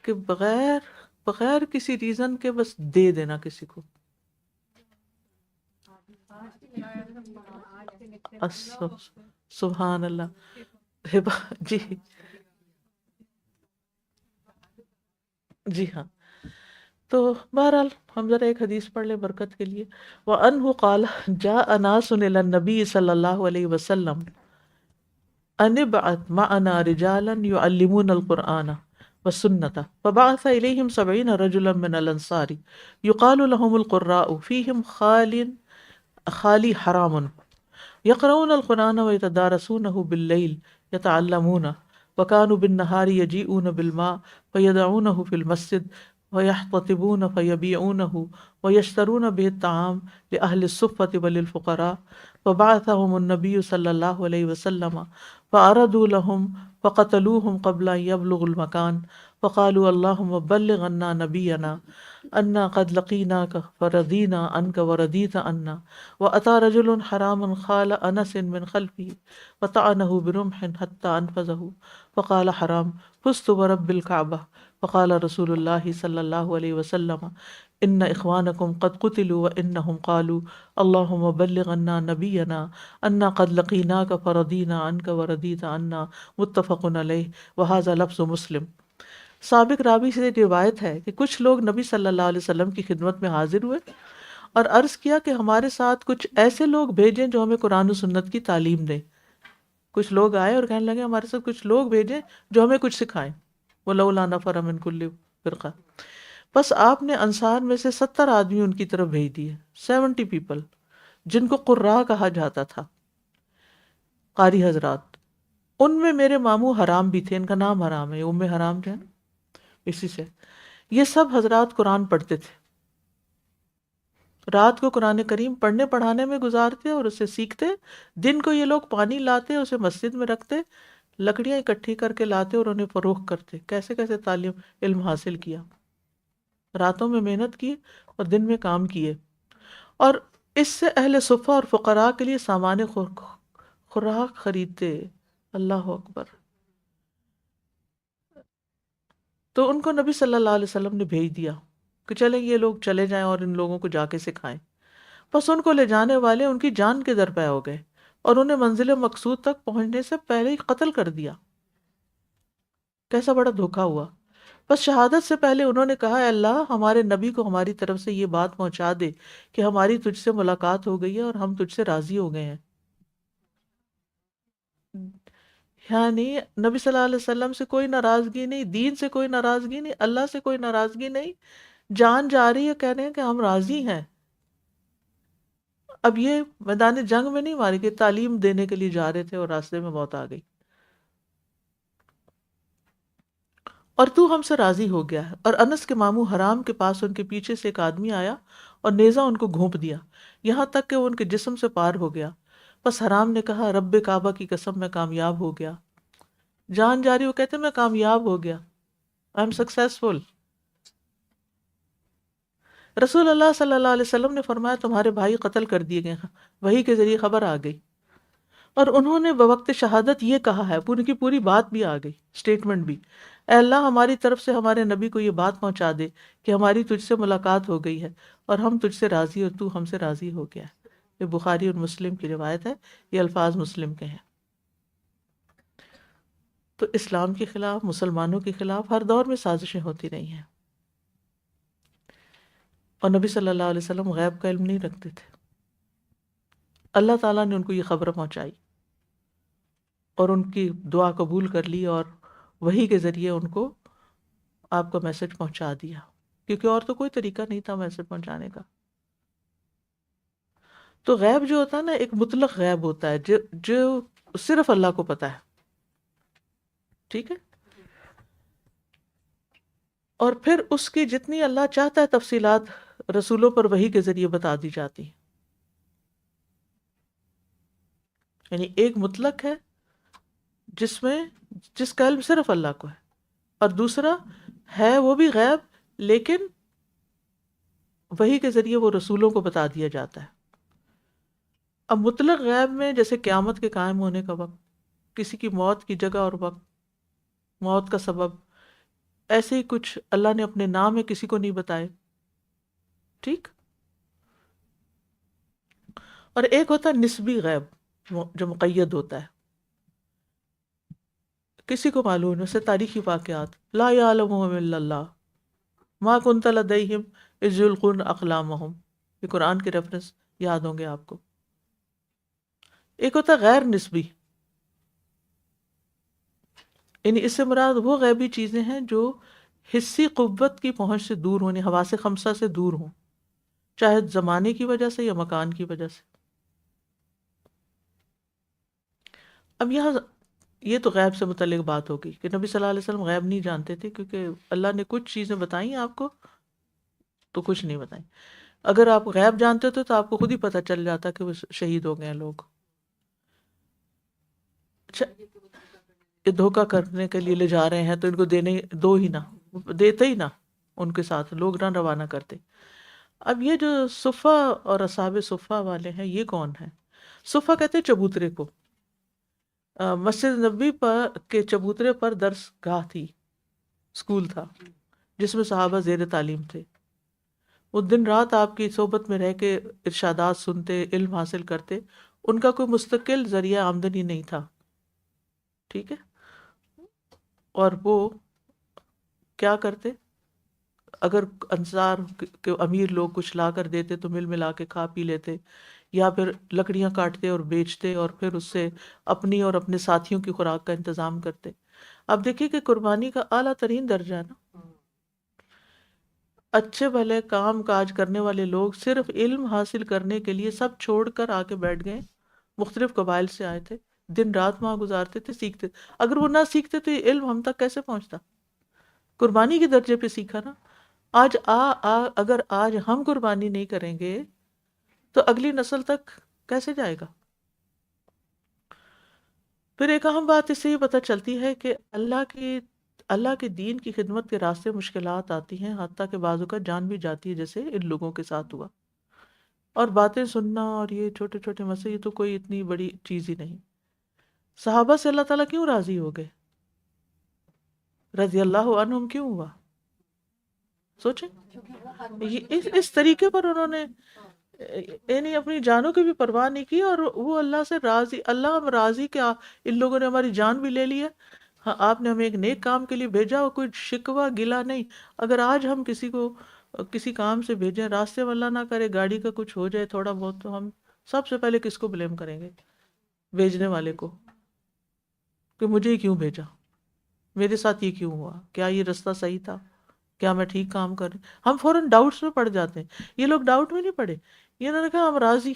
کہ بغیر کسی ریزن کے بس دے دینا کسی کو. سبحان اللہ، ہبہ جی ہاں. تو بہرحال ہم ذرا ایک حدیث پڑھ لیں برکت کے لیے. وَأَنْهُ قَالَ جَاءَ نَاسٌ إِلَى النَّبِيِّ صلی اللہ علیہ وسلم أَنِ ابْعَثْ مَعَنَا رِجَالًا يُعَلِّمُونَ الْقُرْآنَ وَالسُّنَّةَ فَبَعَثَ إِلَيْهِمْ 70 رَجُلًا مِنَ الْأَنصَارِ يُقَالُ لَهُمُ الْقُرَّاءُ فِيهِمْ خَالِي حَرَامٌ يَقْرَؤُونَ الْقُرْآنَ وَيَتَدَارَسُونَهُ بِاللَّيْلِ يَتَعَلَّمُونَ وَكَانُوا بِالنَّهَارِ يَجِيئُونَ بِالْمَاءِ فَيَضَعُونَهُ فِي الْمَسْجِدِ وَيَحْتَطِبُونَ فَيَبِيعُونَهُ وَيَشْتَرُونَ بِهِ الطَّعَامَ لِأَهْلِ الصُّفَّةِ وَلِلْفُقَرَاءِ فَبَعَثَهُمُ النَّبِيُّ صلی اللہ علیہ وسلم فَعَرَضُوا لَهُمْ فَقَتَلُوهُمْ قَبْلَ أَن يَبْلُغُوا الْمَكَانَ فَقَالُوا اللَّهُمَّ بَلِّغْ عَنَّا نَبِيَّنَا انا قد لقیناک فرضینا عنک وردیت عنا واتى رجل حراما خال انس من خلفه فطعنه برمح حتى انفذه فقال حرام فزت ورب الكعبة. فقال رسول الله صلى الله عليه وسلم ان اخوانكم قد قتلوا وانهم قالوا اللهم بلغ عنا نبينا انا قد لقیناک فرضینا عنک وردیت عنا. متفق علیہ وهذا لفظ مسلم. سابق راوی سے روایت ہے کہ کچھ لوگ نبی صلی اللہ علیہ وسلم کی خدمت میں حاضر ہوئے اور عرض کیا کہ ہمارے ساتھ کچھ ایسے لوگ بھیجیں جو ہمیں قرآن و سنت کی تعلیم دیں. کچھ لوگ آئے اور کہنے لگے ہمارے ساتھ کچھ لوگ بھیجیں جو ہمیں کچھ سکھائیں. وَلَوْلَا نَفَرَ مِن كُلِّ فِرْقَةٍ. بس آپ نے انصار میں سے 70 آدمی ان کی طرف بھیج دیے، 70 پیپل، جن کو قراء کہا جاتا تھا، قاری حضرات. ان میں میرے ماموں حرام بھی تھے، ان کا نام حرام ہے، ام حرام جو ہے نا، اسی سے. یہ سب حضرات قرآن پڑھتے تھے، رات کو قرآن کریم پڑھنے پڑھانے میں گزارتے اور اسے سیکھتے. دن کو یہ لوگ پانی لاتے، اسے مسجد میں رکھتے، لکڑیاں اکٹھی کر کے لاتے اور انہیں فروخت کرتے. کیسے کیسے تعلیم علم حاصل کیا، راتوں میں محنت کی اور دن میں کام کیے. اور اس سے اہل صفہ اور فقراء کے لیے سامان خوراک خریدتے. اللہ اکبر. تو ان کو نبی صلی اللہ علیہ وسلم نے بھیج دیا کہ چلیں یہ لوگ چلے جائیں اور ان لوگوں کو جا کے سکھائیں. بس ان کو لے جانے والے ان کی جان کے درپے ہو گئے اور انہیں منزل مقصود تک پہنچنے سے پہلے ہی قتل کر دیا. کیسا بڑا دھوکا ہوا. بس شہادت سے پہلے انہوں نے کہا، اے اللہ ہمارے نبی کو ہماری طرف سے یہ بات پہنچا دے کہ ہماری تجھ سے ملاقات ہو گئی ہے اور ہم تجھ سے راضی ہو گئے ہیں. یعنی نبی صلی اللہ علیہ وسلم سے کوئی ناراضگی نہیں، دین سے کوئی ناراضگی نہیں، اللہ سے کوئی ناراضگی نہیں، جان جا رہی ہے، کہہ رہے ہیں کہ ہم راضی ہیں. اب یہ میدان جنگ میں نہیں ماری کہ تعلیم دینے کے لیے جا رہے تھے اور راستے میں موت آ گئی. اور تو ہم سے راضی ہو گیا ہے. اور انس کے ماموں حرام کے پاس ان کے پیچھے سے ایک آدمی آیا اور نیزہ ان کو گھونپ دیا یہاں تک کہ وہ ان کے جسم سے پار ہو گیا. بس حرام نے کہا، رب کعبہ کی قسم میں کامیاب ہو گیا. جان جاری وہ کہتے میں کامیاب ہو گیا، آئی ایم سکسیسفل. رسول اللہ صلی اللہ علیہ وسلم نے فرمایا تمہارے بھائی قتل کر دیے گئے. وحی کے ذریعے خبر آ گئی اور انہوں نے بوقت شہادت یہ کہا ہے، پوری کی پوری بات بھی آ گئی، اسٹیٹمنٹ بھی. اے اللہ ہماری طرف سے ہمارے نبی کو یہ بات پہنچا دے کہ ہماری تجھ سے ملاقات ہو گئی ہے اور ہم تجھ سے راضی اور تو ہم سے راضی ہو گیا ہے. یہ بخاری اور مسلم کی روایت ہے، یہ الفاظ مسلم کے ہیں. تو اسلام کے خلاف، مسلمانوں کے خلاف ہر دور میں سازشیں ہوتی رہی ہیں. اور نبی صلی اللہ علیہ وسلم غیب کا علم نہیں رکھتے تھے. اللہ تعالیٰ نے ان کو یہ خبر پہنچائی اور ان کی دعا قبول کر لی اور وحی کے ذریعے ان کو آپ کا میسج پہنچا دیا، کیونکہ اور تو کوئی طریقہ نہیں تھا میسج پہنچانے کا. تو غیب جو ہوتا ہے نا، ایک مطلق غیب ہوتا ہے جو صرف اللہ کو پتا ہے. ٹھیک ہے. اور پھر اس کی جتنی اللہ چاہتا ہے تفصیلات رسولوں پر وحی کے ذریعے بتا دی جاتی ہیں. یعنی ایک مطلق ہے جس کا علم صرف اللہ کو ہے، اور دوسرا ہے وہ بھی غیب لیکن وحی کے ذریعے وہ رسولوں کو بتا دیا جاتا ہے. اب مطلق غیب میں جیسے قیامت کے قائم ہونے کا وقت، کسی کی موت کی جگہ اور وقت، موت کا سبب، ایسے ہی کچھ اللہ نے اپنے نام میں کسی کو نہیں بتائے. ٹھیک. اور ایک ہوتا ہے نسبی غیب جو مقید ہوتا ہے، کسی کو معلوم نہیں، اسے تاریخی واقعات، لا یعلمهم الا اللہ، ما کنت لدیہم اذ یلقون اقلامہم. یہ قرآن کے ریفرنس یاد ہوں گے آپ کو. ایک ہوتا ہے غیر نسبی، یعنی اس سے مراد وہ غیبی چیزیں ہیں جو حسی قوت کی پہنچ سے دور ہونے، حواس خمسہ سے دور ہوں، چاہے زمانے کی وجہ سے یا مکان کی وجہ سے. اب یہاں یہ تو غیب سے متعلق بات ہوگی کہ نبی صلی اللہ علیہ وسلم غیب نہیں جانتے تھے، کیونکہ اللہ نے کچھ چیزیں بتائیں آپ کو تو کچھ نہیں بتائیں. اگر آپ غیب جانتے تھے تو آپ کو خود ہی پتہ چل جاتا کہ وہ شہید ہو گئے ہیں لوگ. اچھا، یہ دھوکہ کرنے کے لیے لے جا رہے ہیں تو ان کو دینے دو ہی نا، دیتے ہی نا، ان کے ساتھ لوگ نہ روانہ کرتے. اب یہ جو صفہ اور اصحاب صفہ والے ہیں یہ کون ہیں؟ صفہ کہتے ہیں چبوترے کو. مسجد نبوی پر کے چبوترے پر درس گاہ تھی، اسکول تھا جس میں صحابہ زیر تعلیم تھے. وہ دن رات آپ کی صحبت میں رہ کے ارشادات سنتے، علم حاصل کرتے. ان کا کوئی مستقل ذریعہ آمدنی نہیں تھا، ٹھیک ہے. اور وہ کیا کرتے؟ اگر انصار کے امیر لوگ کچھ لا کر دیتے تو مل ملا کے کھا پی لیتے، یا پھر لکڑیاں کاٹتے اور بیچتے اور پھر اس سے اپنی اور اپنے ساتھیوں کی خوراک کا انتظام کرتے. اب دیکھیے کہ قربانی کا اعلیٰ ترین درجہ ہے نا. اچھے بھلے کام کاج کرنے والے لوگ صرف علم حاصل کرنے کے لیے سب چھوڑ کر آ کے بیٹھ گئے. مختلف قبائل سے آئے تھے، دن رات وہاں گزارتے تھے، سیکھتے. اگر وہ نہ سیکھتے تو یہ علم ہم تک کیسے پہنچتا؟ قربانی کے درجے پہ سیکھا نا. آج اگر آج ہم قربانی نہیں کریں گے تو اگلی نسل تک کیسے جائے گا؟ پھر ایک اہم بات اس سے یہ پتہ چلتی ہے کہ اللہ کے دین کی خدمت کے راستے مشکلات آتی ہیں، حتیٰ کہ بعض اوقات جان بھی جاتی ہے، جیسے ان لوگوں کے ساتھ ہوا. اور باتیں سننا اور یہ چھوٹے چھوٹے مسئلے، یہ تو کوئی اتنی بڑی چیز ہی نہیں. صحابہ سے اللہ تعالیٰ کیوں راضی ہو گئے؟ رضی اللہ عنہم کیوں ہوا؟ سوچیں. اس طریقے پر انہوں نے یعنی اپنی جانوں کی بھی پرواہ نہیں کی، اور وہ اللہ سے راضی. اللہ ہم راضی کہ ان لوگوں نے ہماری جان بھی لے لی ہے، ہاں آپ نے ہمیں ایک نیک کام کے لیے بھیجا، اور کوئی شکوہ گلہ نہیں. اگر آج ہم کسی کو کسی کام سے بھیجیں، راستے میں اللہ نہ کرے گاڑی کا کچھ ہو جائے تھوڑا بہت، تو ہم سب سے پہلے کس کو بلیم کریں گے؟ بھیجنے والے کو، کہ مجھے ہی کیوں بھیجا، میرے ساتھ یہ کیوں ہوا، کیا یہ رستہ صحیح تھا، کیا میں ٹھیک کام کر رہی. ہم فوراً ڈاؤٹس میں پڑ جاتے ہیں. یہ لوگ ڈاؤٹ میں نہیں پڑے، انہوں نے کہا ہم راضی.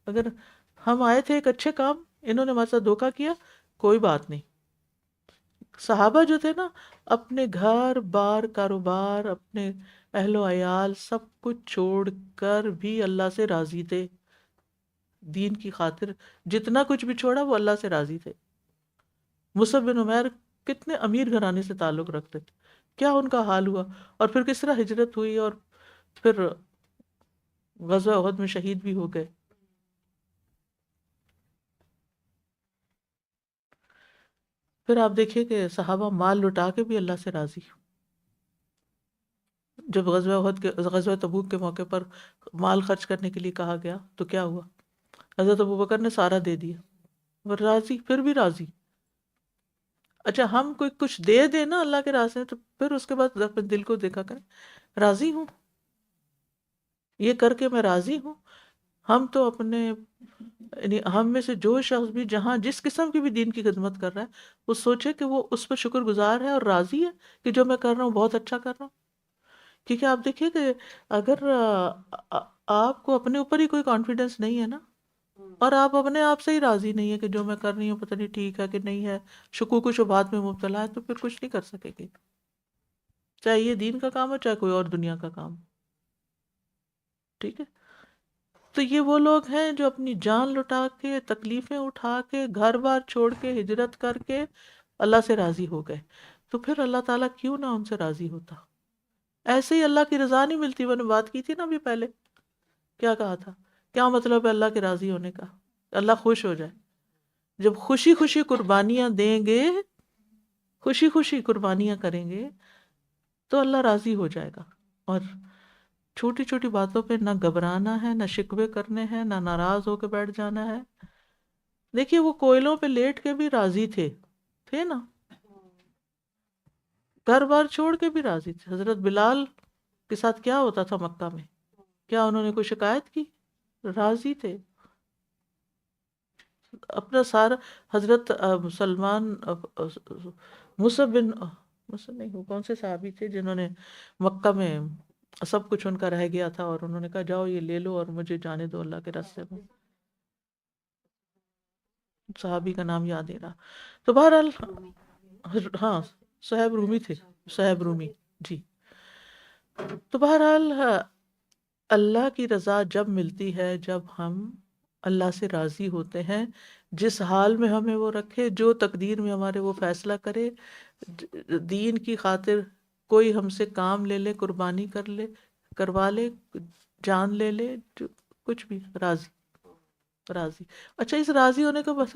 اگر ہم آئے تھے ایک اچھے کام، انہوں نے ہمارے ساتھ دھوکہ کیا، کوئی بات نہیں. صحابہ جو تھے نا، اپنے گھر بار، کاروبار، اپنے اہل و عیال سب کچھ چھوڑ کر بھی اللہ سے راضی تھے. دین کی خاطر جتنا کچھ بھی چھوڑا وہ اللہ سے راضی تھے. مصعب بن عمیر کتنے امیر گھرانے سے تعلق رکھتے تھے، کیا ان کا حال ہوا، اور پھر کس طرح ہجرت ہوئی، اور پھر غزوہ احد میں شہید بھی ہو گئے. پھر آپ دیکھیے کہ صحابہ مال لٹا کے بھی اللہ سے راضی. جب غزوہ تبوک کے موقع پر مال خرچ کرنے کے لیے کہا گیا تو کیا ہوا؟ حضرت ابوبکر نے سارا دے دیا، اور راضی، پھر بھی راضی. اچھا ہم کوئی کچھ دے دیں نا اللہ کے راستے تو پھر اس کے بعد اپنے دل کو دیکھا کریں، راضی ہوں، یہ کر کے میں راضی ہوں. ہم تو اپنے یعنی ہم میں سے جو شخص بھی جہاں جس قسم کی بھی دین کی خدمت کر رہا ہے، وہ سوچے کہ وہ اس پر شکر گزار ہے اور راضی ہے کہ جو میں کر رہا ہوں بہت اچھا کر رہا ہوں. کیونکہ آپ دیکھیے کہ اگر آپ کو اپنے اوپر ہی کوئی کانفیڈنس نہیں ہے نا، اور آپ اپنے آپ سے ہی راضی نہیں ہے کہ جو میں کر رہی ہوں پتہ نہیں ٹھیک ہے کہ نہیں ہے، شکوک و شبہات میں مبتلا ہے، تو پھر کچھ نہیں کر سکے گی، چاہے یہ دین کا کام ہو چاہے کوئی اور دنیا کا کام. ٹھیک ہے. تو یہ وہ لوگ ہیں جو اپنی جان لٹا کے، تکلیفیں اٹھا کے، گھر بار چھوڑ کے، ہجرت کر کے اللہ سے راضی ہو گئے. تو پھر اللہ تعالیٰ کیوں نہ ان سے راضی ہوتا؟ ایسے ہی اللہ کی رضا نہیں ملتی. میں نے بات کی تھی نا ابھی پہلے، کیا کہا تھا، کیا مطلب ہے اللہ کے راضی ہونے کا؟ اللہ خوش ہو جائے. جب خوشی خوشی قربانیاں دیں گے، خوشی خوشی قربانیاں کریں گے تو اللہ راضی ہو جائے گا. اور چھوٹی چھوٹی باتوں پہ نہ گھبرانا ہے، نہ شکوے کرنے ہیں، نہ ناراض ہو کے بیٹھ جانا ہے. دیکھیے وہ کوئلوں پہ لیٹ کے بھی راضی تھے نا، گھر بار چھوڑ کے بھی راضی تھے. حضرت بلال کے ساتھ کیا ہوتا تھا مکہ میں، کیا انہوں نے کوئی شکایت کی؟ راضی تھے. اپنا سارا حضرت مسلمان مصعب نہیں، وہ کون سے صحابی تھے جنہوں نے مکہ میں سب کچھ ان کا رہ گیا تھا اور انہوں نے کہا جاؤ یہ لے لو اور مجھے جانے دو اللہ کے راستے میں. صحابی کا نام یاد نہیں رہا. تو بہرحال ہاں صہیب رومی تھے، صہیب رومی جی. تو بہرحال اللہ کی رضا جب ملتی ہے، جب ہم اللہ سے راضی ہوتے ہیں، جس حال میں ہمیں وہ رکھے، جو تقدیر میں ہمارے وہ فیصلہ کرے، دین کی خاطر کوئی ہم سے کام لے لے، قربانی کر لے، کروا لے، جان لے لے، کچھ بھی، راضی راضی۔ اچھا، اس راضی ہونے کا بس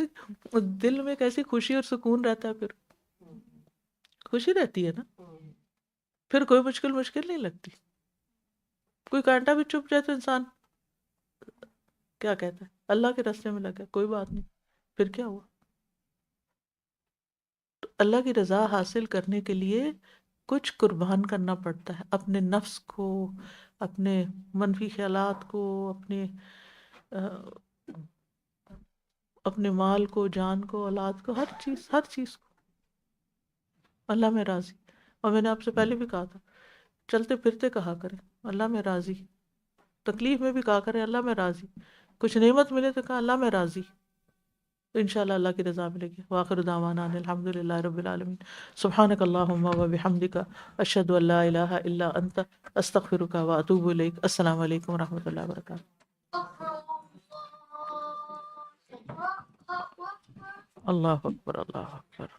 دل میں کیسی خوشی اور سکون رہتا ہے، پھر خوشی رہتی ہے نا، پھر کوئی مشکل نہیں لگتی۔ کوئی کانٹا بھی چپ جائے تو انسان کیا کہتا ہے، اللہ کے راستے میں لگا، کوئی بات نہیں، پھر کیا ہوا۔ تو اللہ کی رضا حاصل کرنے کے لیے کچھ قربان کرنا پڑتا ہے، اپنے نفس کو، اپنے منفی خیالات کو، اپنے مال کو، جان کو، اولاد کو، ہر چیز کو اللہ میں راضی۔ اور میں نے آپ سے پہلے بھی کہا تھا، چلتے پھرتے کہا کریں اللہ میں راضی، تکلیف میں بھی کہا کریں اللہ میں راضی، کچھ نعمت ملے تو کہا اللہ میں راضی، تو انشاءاللہ اللہ کی رضا ملے گی۔ وآخر دعوانا ان الحمدللہ رب العالمین، سبحانک اللہم و بحمدک، اشہد ان لا الہ الا انت، استغفرک و اتوب الیک۔ السلام علیکم و رحمۃ اللہ وبرکاتہ۔ اللہ اکبر، اللہ اکبر۔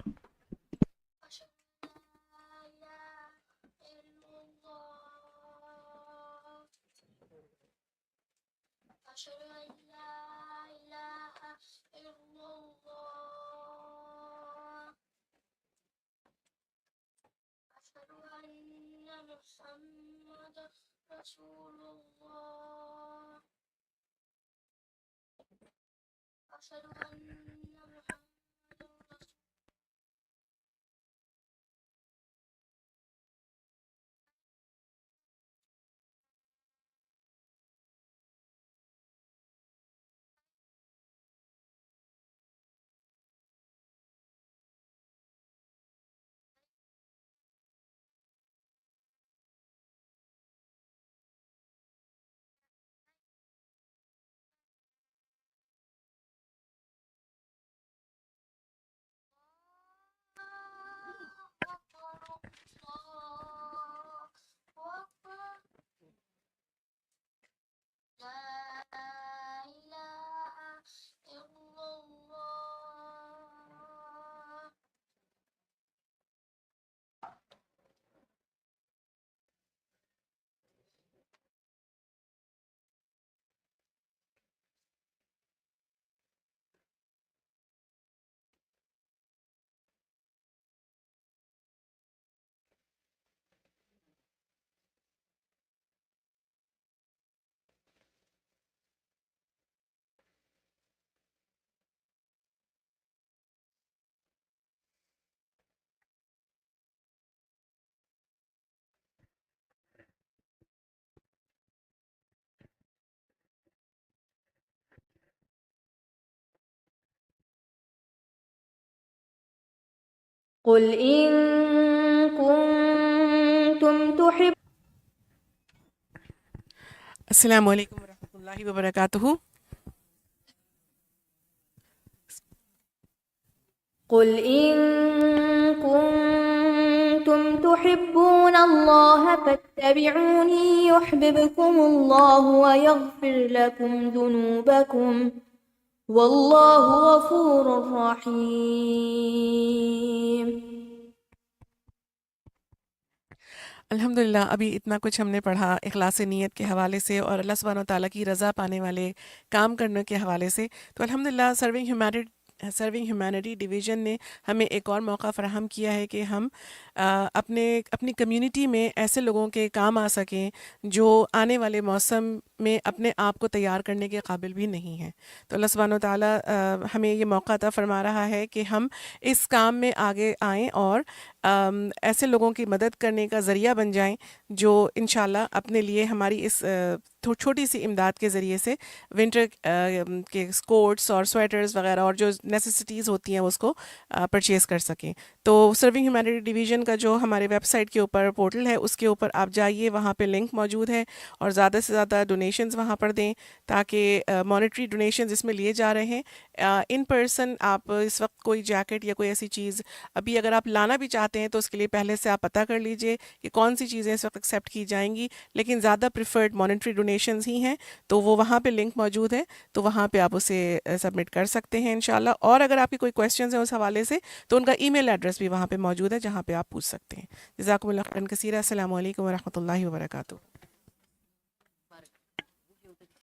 قل إن كنتم تحبون السلام علیکم ورحمۃ اللہ وبرکاتہ۔ قل إن كنتم تحبون الله فاتبعوني يحببكم الله ويغفر لكم ذنوبكم والله غفور رحيم۔ الحمدللہ ابھی اتنا کچھ ہم نے پڑھا اخلاص نیت کے حوالے سے اور اللہ سبحانہ و تعالیٰ کی رضا پانے والے کام کرنے کے حوالے سے، تو الحمدللہ سرونگ ہیومینٹی ڈویژن نے ہمیں ایک اور موقع فراہم کیا ہے کہ ہم اپنی کمیونٹی میں ایسے لوگوں کے کام آ سکیں جو آنے والے موسم میں اپنے آپ کو تیار کرنے کے قابل بھی نہیں ہیں۔ تو اللہ سبحانہ و تعالیٰ ہمیں یہ موقع عطا فرما رہا ہے کہ ہم اس کام میں آگے آئیں اور ایسے لوگوں کی مدد کرنے کا ذریعہ بن جائیں جو انشاءاللہ اپنے لیے ہماری اس چھوٹی سی امداد کے ذریعے سے ونٹر کے کوٹس اور سویٹرز وغیرہ اور جو نیسیسٹیز ہوتی ہیں اس کو پرچیز کر سکیں۔ تو سرونگ ہیومینٹی ڈویژن کا جو ہمارے ویب سائٹ کے اوپر پورٹل ہے اس کے اوپر آپ جائیے، وہاں پہ لنک موجود ہے، اور زیادہ سے زیادہ ڈونیشنز وہاں پر دیں تاکہ مانیٹری ڈونیشنز اس میں لیے جا رہے ہیں۔ ان پرسن آپ اس وقت کوئی جیکٹ یا کوئی ایسی چیز ابھی اگر آپ لانا بھی چاہتے ہیں تو اس کے لیے پہلے سے آپ پتہ کر لیجئے کہ کون سی چیزیں اس وقت ایکسیپٹ کی جائیں گی، لیکن زیادہ پریفرڈ مانیٹری ڈونیشنز ہی ہیں، تو وہ وہاں پہ لنک موجود ہے، تو وہاں پہ آپ اسے سبمٹ کر سکتے ہیں انشاءاللہ۔ اور اگر آپ کی کوئی کویسچنز ہیں اس حوالے سے تو ان کا ای میل ایڈریس ایڈریس بھی وہاں پہ موجود ہے جہاں پہ آپ پوچھ سکتے ہیں. جزاکم اللہ خیرا کثیرا. السلام علیکم ورحمۃ اللہ وبرکاتہ.